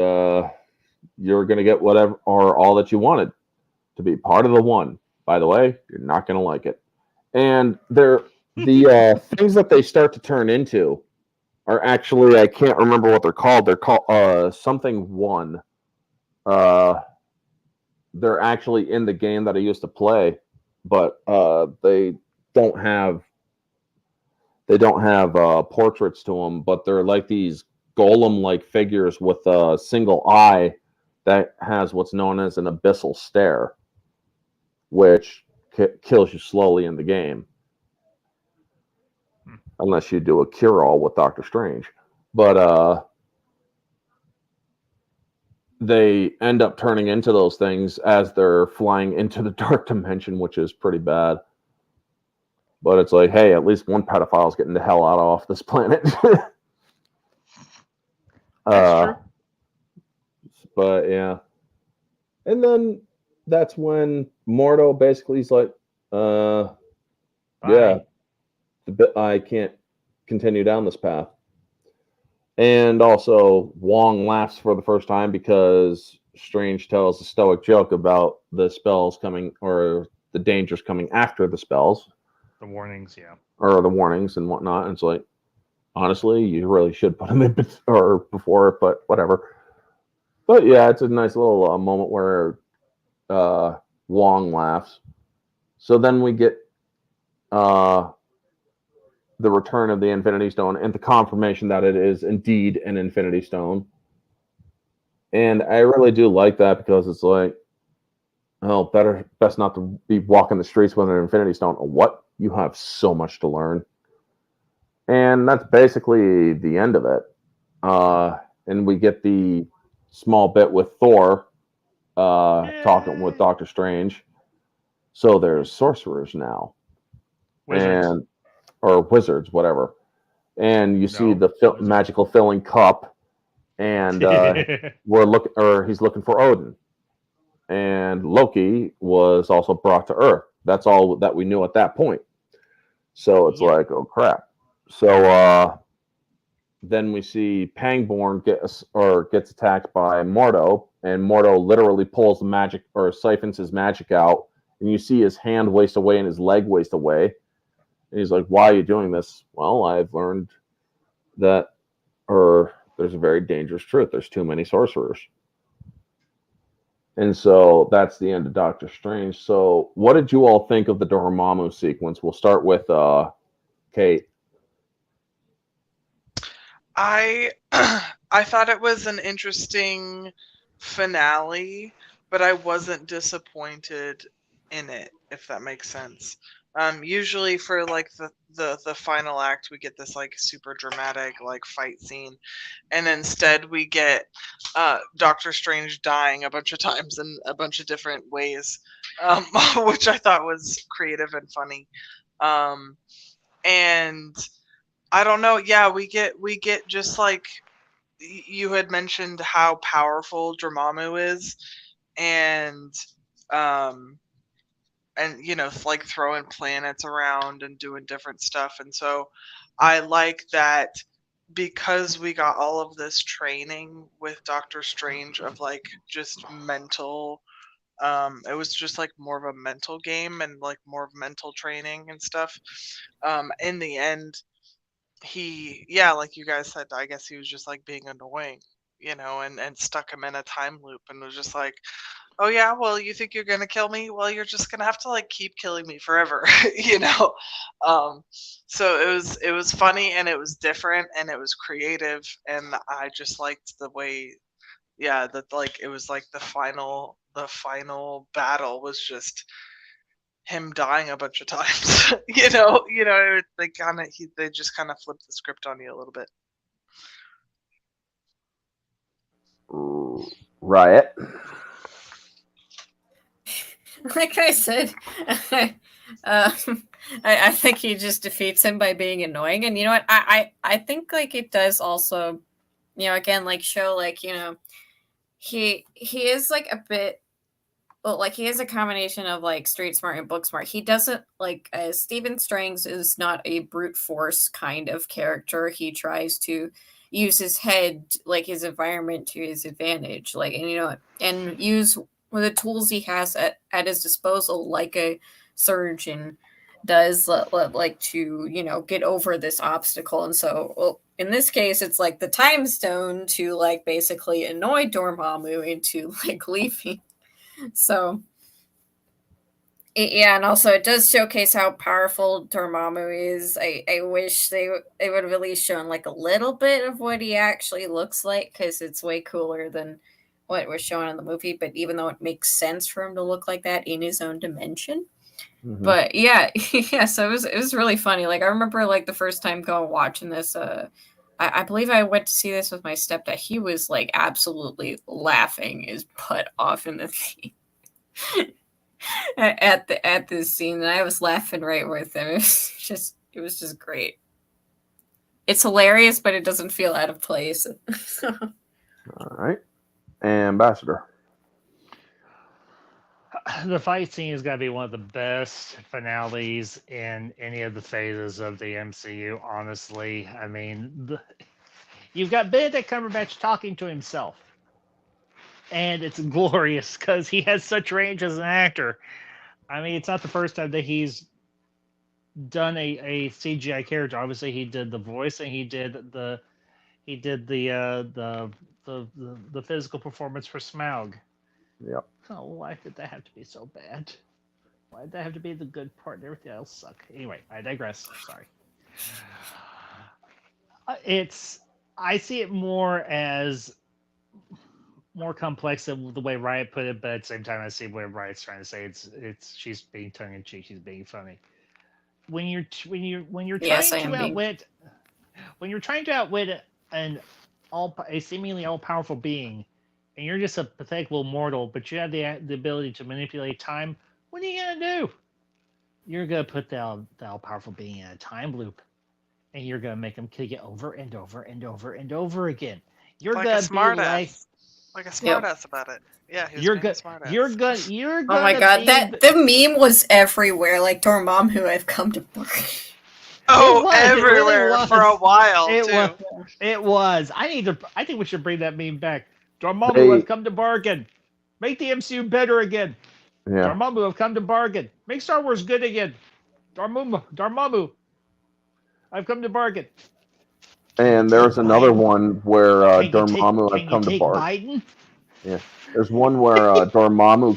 you're going to get whatever or all that you wanted to be part of the one. By the way, you're not going to like it. And the things that they start to turn into are actually, I can't remember what they're called. They're called something one. They're actually in the game that I used to play, but they don't have portraits to them. But they're like these golem-like figures with a single eye that has what's known as an abyssal stare, which kills you slowly in the game, unless you do a cure-all with Doctor Strange. But they end up turning into those things as they're flying into the dark dimension, which is pretty bad. But it's like, hey, at least one pedophile is getting the hell out of off this planet. That's true. But yeah. And then that's when Mordo basically is like, yeah, I can't continue down this path. And also, Wong laughs for the first time because Strange tells a stoic joke about the spells coming, or the dangers coming after the spells. The warnings, yeah. Or the warnings and whatnot. And it's like, honestly, you really should put them in or before it, but whatever. But yeah, it's a nice little moment where Wong laughs. So then we get the return of the Infinity Stone and the confirmation that it is indeed an Infinity Stone. And I really do like that because it's like, oh, best not to be walking the streets with an Infinity Stone. What? You have so much to learn. And that's basically the end of it. And we get the small bit with Thor talking with Doctor Strange. So there's sorcerers now. Wizards. Or wizards, whatever. And you see the magical filling cup, and he's looking for Odin. And Loki was also brought to Earth. That's all that we knew at that point. So it's like, oh crap. So then we see Pangborn gets attacked by Mordo, and Mordo literally pulls the magic or siphons his magic out, and you see his hand waste away and his leg waste away. And he's like, why are you doing this? Well, I've learned that, or there's a very dangerous truth. There's too many sorcerers. And so that's the end of Doctor Strange. So what did you all think of the Dormammu sequence? We'll start with Kate. I I thought it was an interesting finale, but I wasn't disappointed in it, if that makes sense. Usually for like the final act, we get this like super dramatic like fight scene, and instead we get Doctor Strange dying a bunch of times in a bunch of different ways, which I thought was creative and funny. Um, and I don't know. Yeah, we get just like you had mentioned how powerful Dormammu is, and um you know, like throwing planets around and doing different stuff. And so I like that because we got all of this training with Doctor Strange of like just mental it was just like more of a mental game and like more of mental training and stuff. In the end, yeah, like you guys said, I guess he was just like being annoying, you know, and stuck him in a time loop and was just like, oh yeah, well, you think you're gonna kill me? Well, you're just gonna have to like keep killing me forever, you know. um so it was funny and it was different and it was creative, and I just liked the way, yeah, that like it was like the final battle was just him dying a bunch of times. They just kind of flipped the script on you a little bit. Riot. Like I said, I think he just defeats him by being annoying. And you know what? I think like it does also, you know, again, like show like, you know, he is like a bit, well, like he is a combination of like street smart and book smart. He doesn't like Stephen Strange is not a brute force kind of character. He tries to use his head, like his environment, to his advantage, like, and you know, and use the tools he has at his disposal, like a surgeon does, like to, you know, get over this obstacle. And so, well, in this case, it's like the time stone to like basically annoy Dormammu into like leaving. So, yeah, and also it does showcase how powerful Dormammu is. I wish they would have at least shown like a little bit of what he actually looks like, because it's way cooler than what was shown in the movie. But even though it makes sense for him to look like that in his own dimension, but yeah, yeah. So it was really funny. Like I remember like the first time going watching this. I believe I went to see this with my stepdad. He was like absolutely laughing his butt off in the theater. At this scene, and I was laughing right with him. It was just great. It's hilarious, but it doesn't feel out of place. All right. Ambassador. The fight scene is going to be one of the best finales in any of the phases of the MCU, honestly. I mean, you've got Benedict Cumberbatch talking to himself. And it's glorious because he has such range as an actor. I mean, it's not the first time that he's done a CGI character. Obviously, he did the voice and he did the physical performance for Smaug. Yep. Oh, why did that have to be so bad? Why did that have to be the good part and everything else suck? Anyway, I digress. Sorry. I see it more as more complex than the way Riot put it, but at the same time, I see what Riot's trying to say. It's she's being tongue in cheek. She's being funny. When you're Yes, trying to outwit a seemingly all powerful being, and you're just a pathetic little mortal, but you have the ability to manipulate time. What are you gonna do? You're gonna put the all powerful being in a time loop, and you're gonna make him kill you over and over and over and over again. You're Like gonna a smart be ass. Like a smartass about it. Yeah, he was you're being a gonna smartass. you're gonna Oh my god, that the meme was everywhere. Like Dormammu, I've come to bargain. Oh, It everywhere really for a while It too. was. It was. I think we should bring that meme back. Dormammu They- have come to bargain. Make the MCU better again. Yeah. Dormammu have come to bargain. Make Star Wars good again. Dormammu, I've come to bargain. And there's another one where Dormammu Can have you come to take bargain. Biden? There's one where Dormammu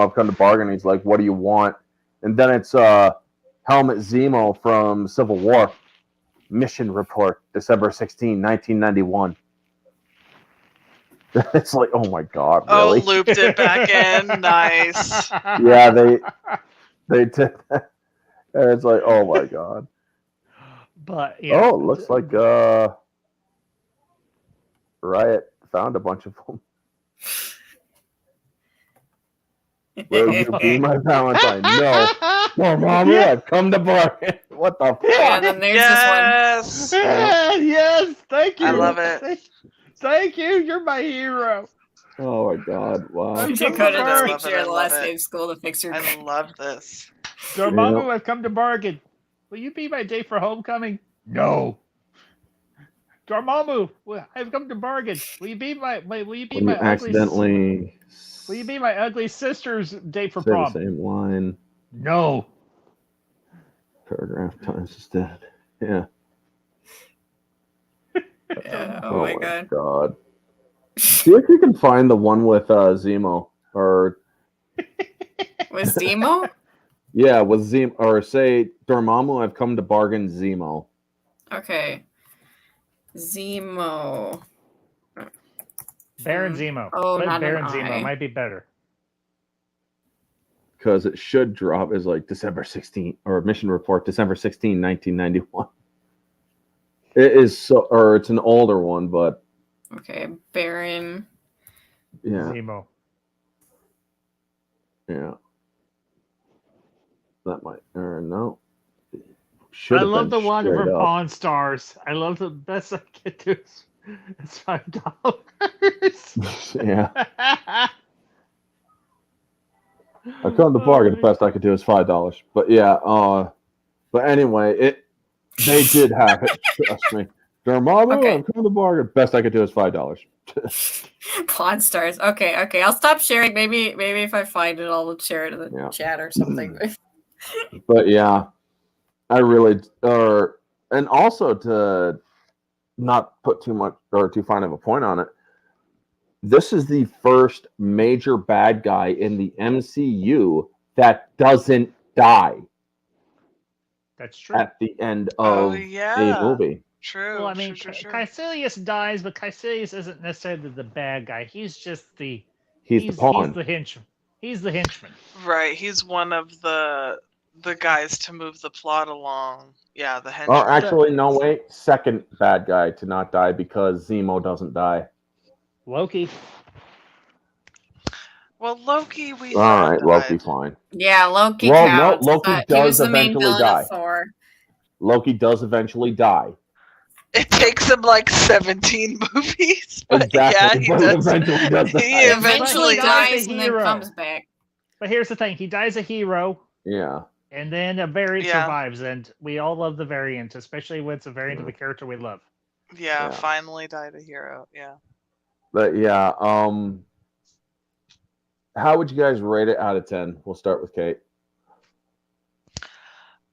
have come to bargain. He's like, "What do you want?" And then it's Helmut Zemo from Civil War. Mission Report, December 16, 1991. It's like, oh my god, really? Oh, looped it back in. Nice. Yeah, they did that. And it's like, oh my god. But yeah. Oh, it looks like Riot found a bunch of them. Will you be my Valentine? No. No, Mama, Yeah. I've come to bargain. What the fuck? Yeah, then there's Yes. Yes, thank you. I love it. Thank you. You're my hero. Oh my god, wow. I'm this one. come Dakota to does bargain. make love it, sure I the love last it. day of school to fix your. I love this. Dormammu, Yeah. I've come to bargain. Will you be my day for homecoming? No. Dormammu, I've come to bargain. Will you be my will you be When you my ugly accidentally will you be my ugly sister's date for say the prom? same line, No. paragraph times instead. Yeah. Yeah, oh my god. See if you can find the one with Zemo or Was Demo? yeah, with Zemo or say Dormammu, I've come to bargain Zemo. Okay. Zemo. Baron Zemo. Oh, Put not Baron an Zemo I. might be better. Because it should drop as like December 16 or Mission Report, December 16, 1991. It is so, or it's an older one, but Okay, Baron. yeah, Zemo. yeah. That might, or no. Should I have love been the one straight for up. Pawn Stars. I love the best I can do is $5. Yeah. I come to bargain. The best I could do is $5. But yeah, but anyway, they did have it. Trust me. Dormammu, Okay. I'm coming to bargain. Best I could do is $5. Pawn Stars. Okay, I'll stop sharing. Maybe if I find it, I'll share it in the Yeah. chat or something. But yeah, I really, and also to not put too much or too fine of a point on it, this is the first major bad guy in the MCU that doesn't die That's true. at the end Oh of yeah. a movie. True. Well, I mean, true. Caecilius dies, but Caecilius isn't necessarily the bad guy. He's just He's the pawn. He's the henchman. He's the henchman. Right. He's one of the guys to move the plot along. Yeah, the henchman. Or actually, no, wait. Second bad guy to not die because Zemo doesn't die. Loki. Well, Loki, we All thought right, Loki, died. fine. Yeah, Loki Well, no, counts. Loki He was does the main eventually villain die. of Thor. Loki does eventually die. It takes him like 17 movies, but Exactly. yeah, he but does. eventually does die. He He eventually eventually dies. dies and then Hero. comes back. But here's the thing: he dies a hero, Yeah. and then a variant Yeah. survives, and we all love the variant, especially when it's a variant of a character we love. Yeah, Yeah. finally died a hero. Yeah. But yeah, how would you guys rate it out of 10? We'll start with Kate.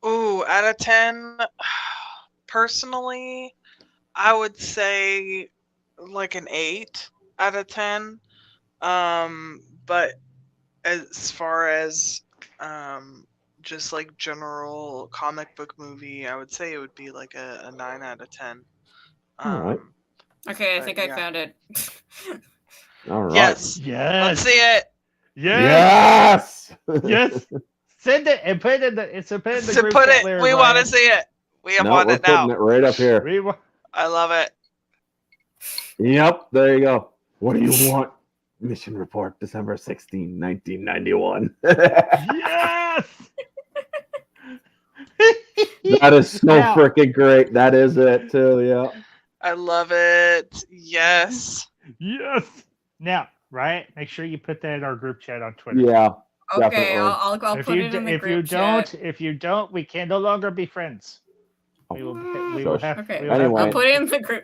Ooh, out of 10, personally, I would say like an 8 out of 10. But as far as just like general comic book movie, I would say it would be like a 9 out of 10. All right. Okay, I But think yeah. I found it. All right. Yes. Yes. Let's see it. Yes. Yes. Yes. Send it and put it in the. It's a put it in the So group put chat it. later, We want to Brian. see it. We No, want we're it now. putting it right up here. We wa- I love it. Yep, there you go. What do you want? Mission Report, December 16, 1991. Yes. That is so Now- freaking great. That is it, too. Yeah. I love it. Yes. Yes. Now, right? Make sure you put that in our group chat on Twitter. Yeah. Okay, Definitely. I'll If put you it in the if you group chat. don't, we can no longer be friends. We will Shush. have. Okay, we will have- Anyway. I'll put it in the group.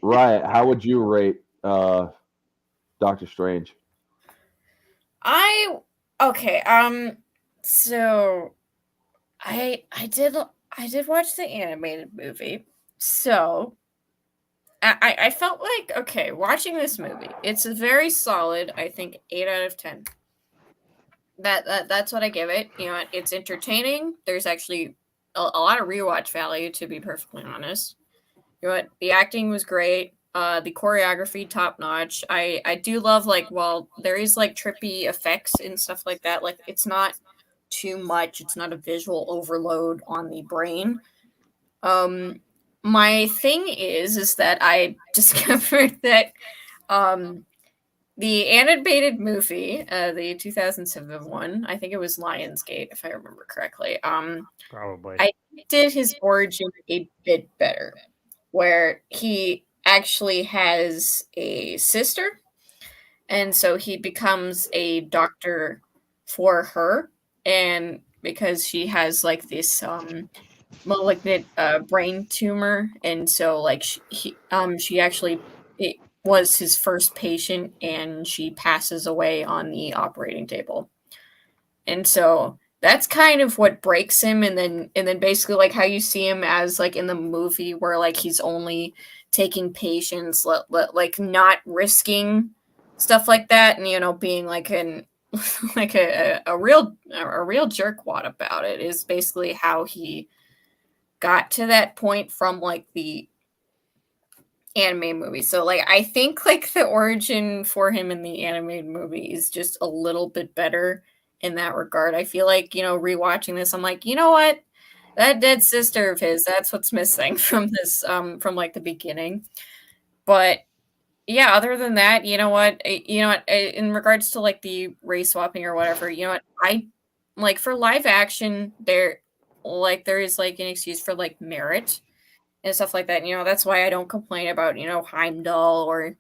Riot, how would you rate Doctor Strange? So I did watch the animated movie. So I felt like, okay, watching this movie, it's a very solid, I think, 8 out of 10. That's what I give it. You know, it's entertaining. There's actually a lot of rewatch value, to be perfectly honest. You know what? The acting was great. The choreography top notch. I do love, like, while there is like trippy effects and stuff like that, like it's not too much. It's not a visual overload on the brain. Um, my thing is that I discovered that um the animated movie, the 2007 one, I think it was Lionsgate, if I remember correctly. Probably. I did his origin a bit better, where he actually has a sister, and so he becomes a doctor for her, and because she has like this malignant brain tumor, and so like she actually it was his first patient, and she passes away on the operating table. And so that's kind of what breaks him, and then basically like how you see him as like in the movie where like he's only taking patients, like not risking stuff like that, and being like an like a real jerkwad about it, is basically how he got to that point from like the anime movie. So like I think like the origin for him in the animated movie is just a little bit better in that regard. I feel like, rewatching this, I'm like, you know what? That dead sister of his, that's what's missing from this from like the beginning. But yeah, other than that, in regards to like the race swapping or whatever, I like for live action there is like an excuse for like merit and stuff like that. That's why I don't complain about, Heimdall or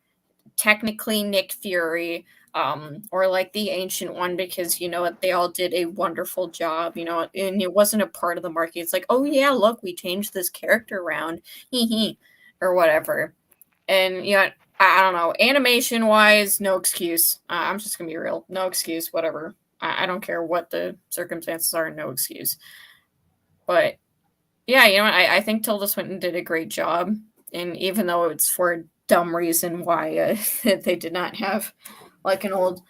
technically Nick Fury, or like the Ancient One, because what, they all did a wonderful job, and it wasn't a part of the market. It's like, oh yeah, look, we changed this character around, or whatever. And I don't know, animation wise, no excuse. I'm just gonna be real, no excuse, whatever. I don't care what the circumstances are, no excuse. But yeah, what? I think Tilda Swinton did a great job, and even though it's for a dumb reason why they did not have like an old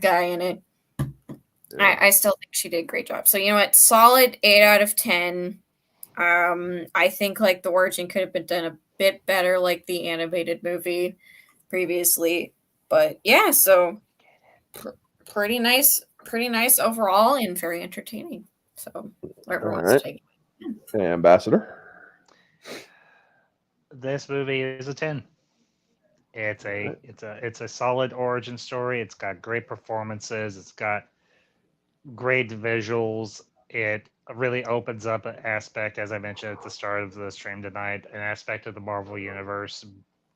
guy in it, I still think she did a great job. So what? Solid 8 out of 10. I think like the origin could have been done a bit better, like the animated movie previously, but yeah, so pretty nice overall, and very entertaining. So whoever wants to take it. Okay, Ambassador. This movie is a 10. It's a solid origin story. It's got great performances. It's got great visuals. It really opens up an aspect, as I mentioned at the start of the stream tonight, an aspect of the Marvel Universe,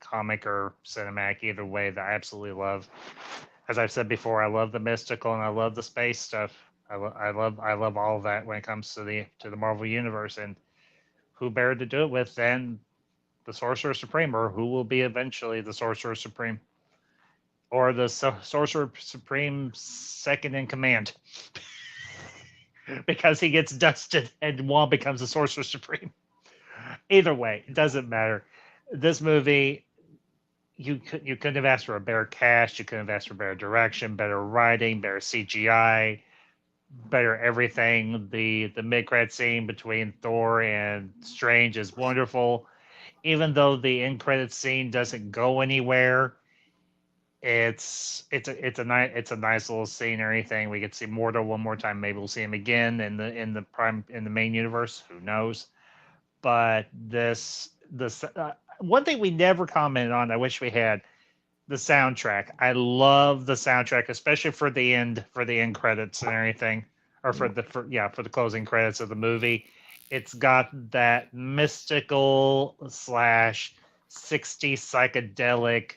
comic or cinematic, either way, that I absolutely love. As I've said before, I love the mystical and I love the space stuff. I love all of that when it comes to the Marvel Universe, and who better to do it with than the Sorcerer Supreme, or who will be eventually the Sorcerer Supreme, or the Sorcerer Supreme second in command, because he gets dusted and Wong becomes the Sorcerer Supreme. Either way, it doesn't matter. This movie, you couldn't have asked for a better cast. You couldn't have asked for better direction, better writing, better CGI, better everything. The mid-credit scene between Thor and Strange is wonderful. Even though the end credit scene doesn't go anywhere, it's a nice little scene or anything. We get to see Mordo one more time. Maybe we'll see him again in the main universe. Who knows? But this one thing we never commented on, I wish we had, the soundtrack. I love the soundtrack, especially for the end credits and everything, or for the closing credits of the movie. It's got that mystical / 60s psychedelic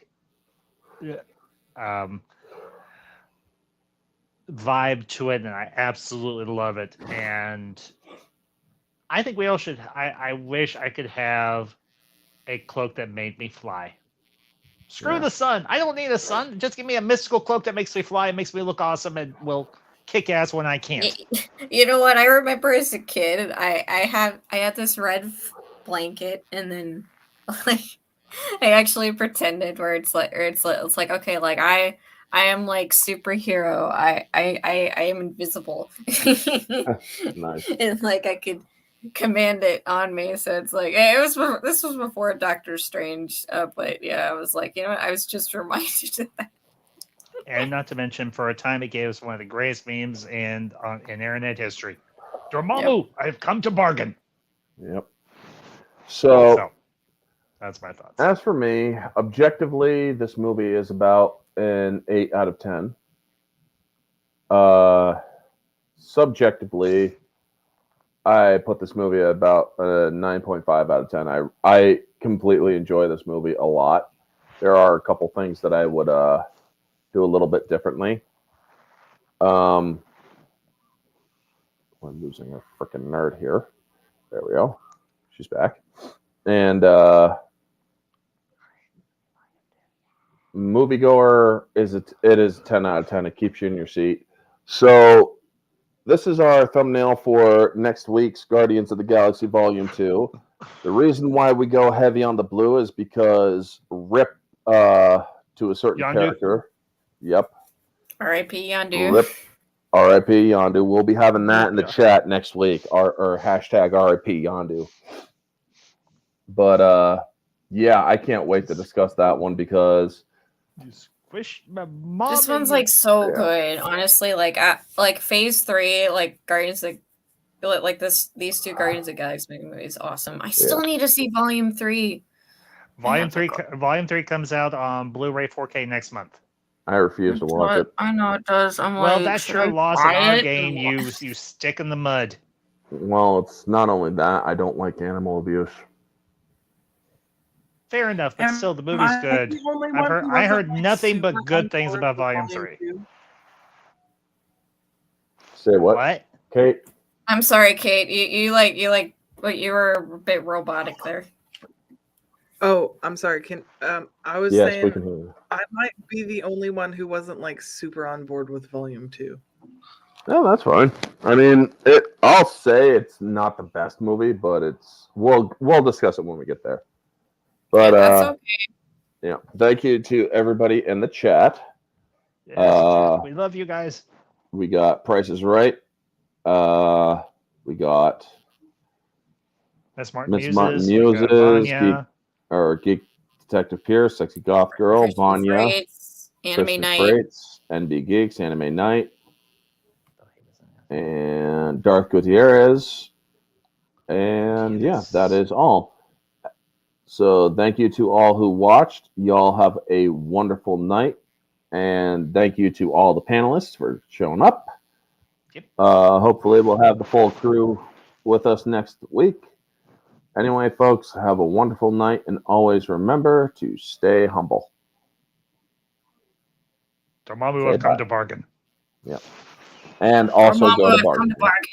vibe to it, and I absolutely love it. And I think we all should. I wish I could have a cloak that made me fly. Screw the sun. I don't need a sun. Just give me a mystical cloak that makes me fly and makes me look awesome and will kick ass when I can't. You know what? I remember as a kid, I had this red blanket, and then like I actually pretended where it's like okay, like I am like superhero. I am invisible. Nice. And like I could command it on me. So it's like this was before Doctor Strange, but yeah, I was like, you know what? I was just reminded of that. And not to mention, for a time, it gave us one of the greatest memes in internet history. Dormammu, I've come to bargain. Yep. So, So, that's my thoughts. as for me, objectively, this movie is about an 8 out of 10. Subjectively, I put this movie at about a 9.5 out of 10. I completely enjoy this movie a lot. There are a couple things that I would do a little bit differently. I'm losing a freaking nerd here. There we go. She's back. And moviegoer it is 10 out of 10. It keeps you in your seat. So this is our thumbnail for next week's Guardians of the Galaxy Volume 2. The reason why we go heavy on the blue is because Rip to a certain Yondu? character. Yep. R.I.P. Yondu. Rip. R.I.P. Yondu. We'll be having that in the Yeah. chat next week. Or hashtag R.I.P. Yondu. But yeah, I can't wait to discuss that one because You squish my mom. This one's like so Yeah. good, honestly. Like Phase 3, like Guardians of like these two Guardians of the Galaxy movies, awesome. I still need to see Volume 3. Volume 3 comes out on Blu-ray 4K next month. I refuse to watch it. I know it does. I'm Well, like, that's should your I loss in buy our it? game. You stick in the mud. Well, it's not only that. I don't like animal abuse. Fair enough, but Am still, the movie's I good. the only I one heard who I wasn't, heard like, nothing but super good on things board about with Volume Volume 3. 2? Say what? What? Kate? I'm sorry, Kate. You were a bit robotic there. Oh, I'm sorry. I was Yes, saying we can hear you. I might be the only one who wasn't like super on board with Volume 2. No, that's fine. I mean, I'll say it's not the best movie, but we'll discuss it when we get there. But That's okay. yeah, thank you to everybody in the chat. Yes, we love you guys. We got Price is Right. We got Miss Martin Miss Martin Muses, we got Muses, Vanya, Geek Detective Pierce, Sexy Goth Girl, Christian Vanya, Freights, Anime Christian Night. Freights, NB Geeks, Anime Night, and Darth Gutierrez. And yeah, that is all. So thank you to all who watched. Y'all have a wonderful night. And thank you to all the panelists for showing up. Yep. Hopefully we'll have the full crew with us next week. Anyway, folks, have a wonderful night. And always remember to stay humble. Dormammu Say have come bye. to bargain. Yep. And also go to Come to bargain. bargain.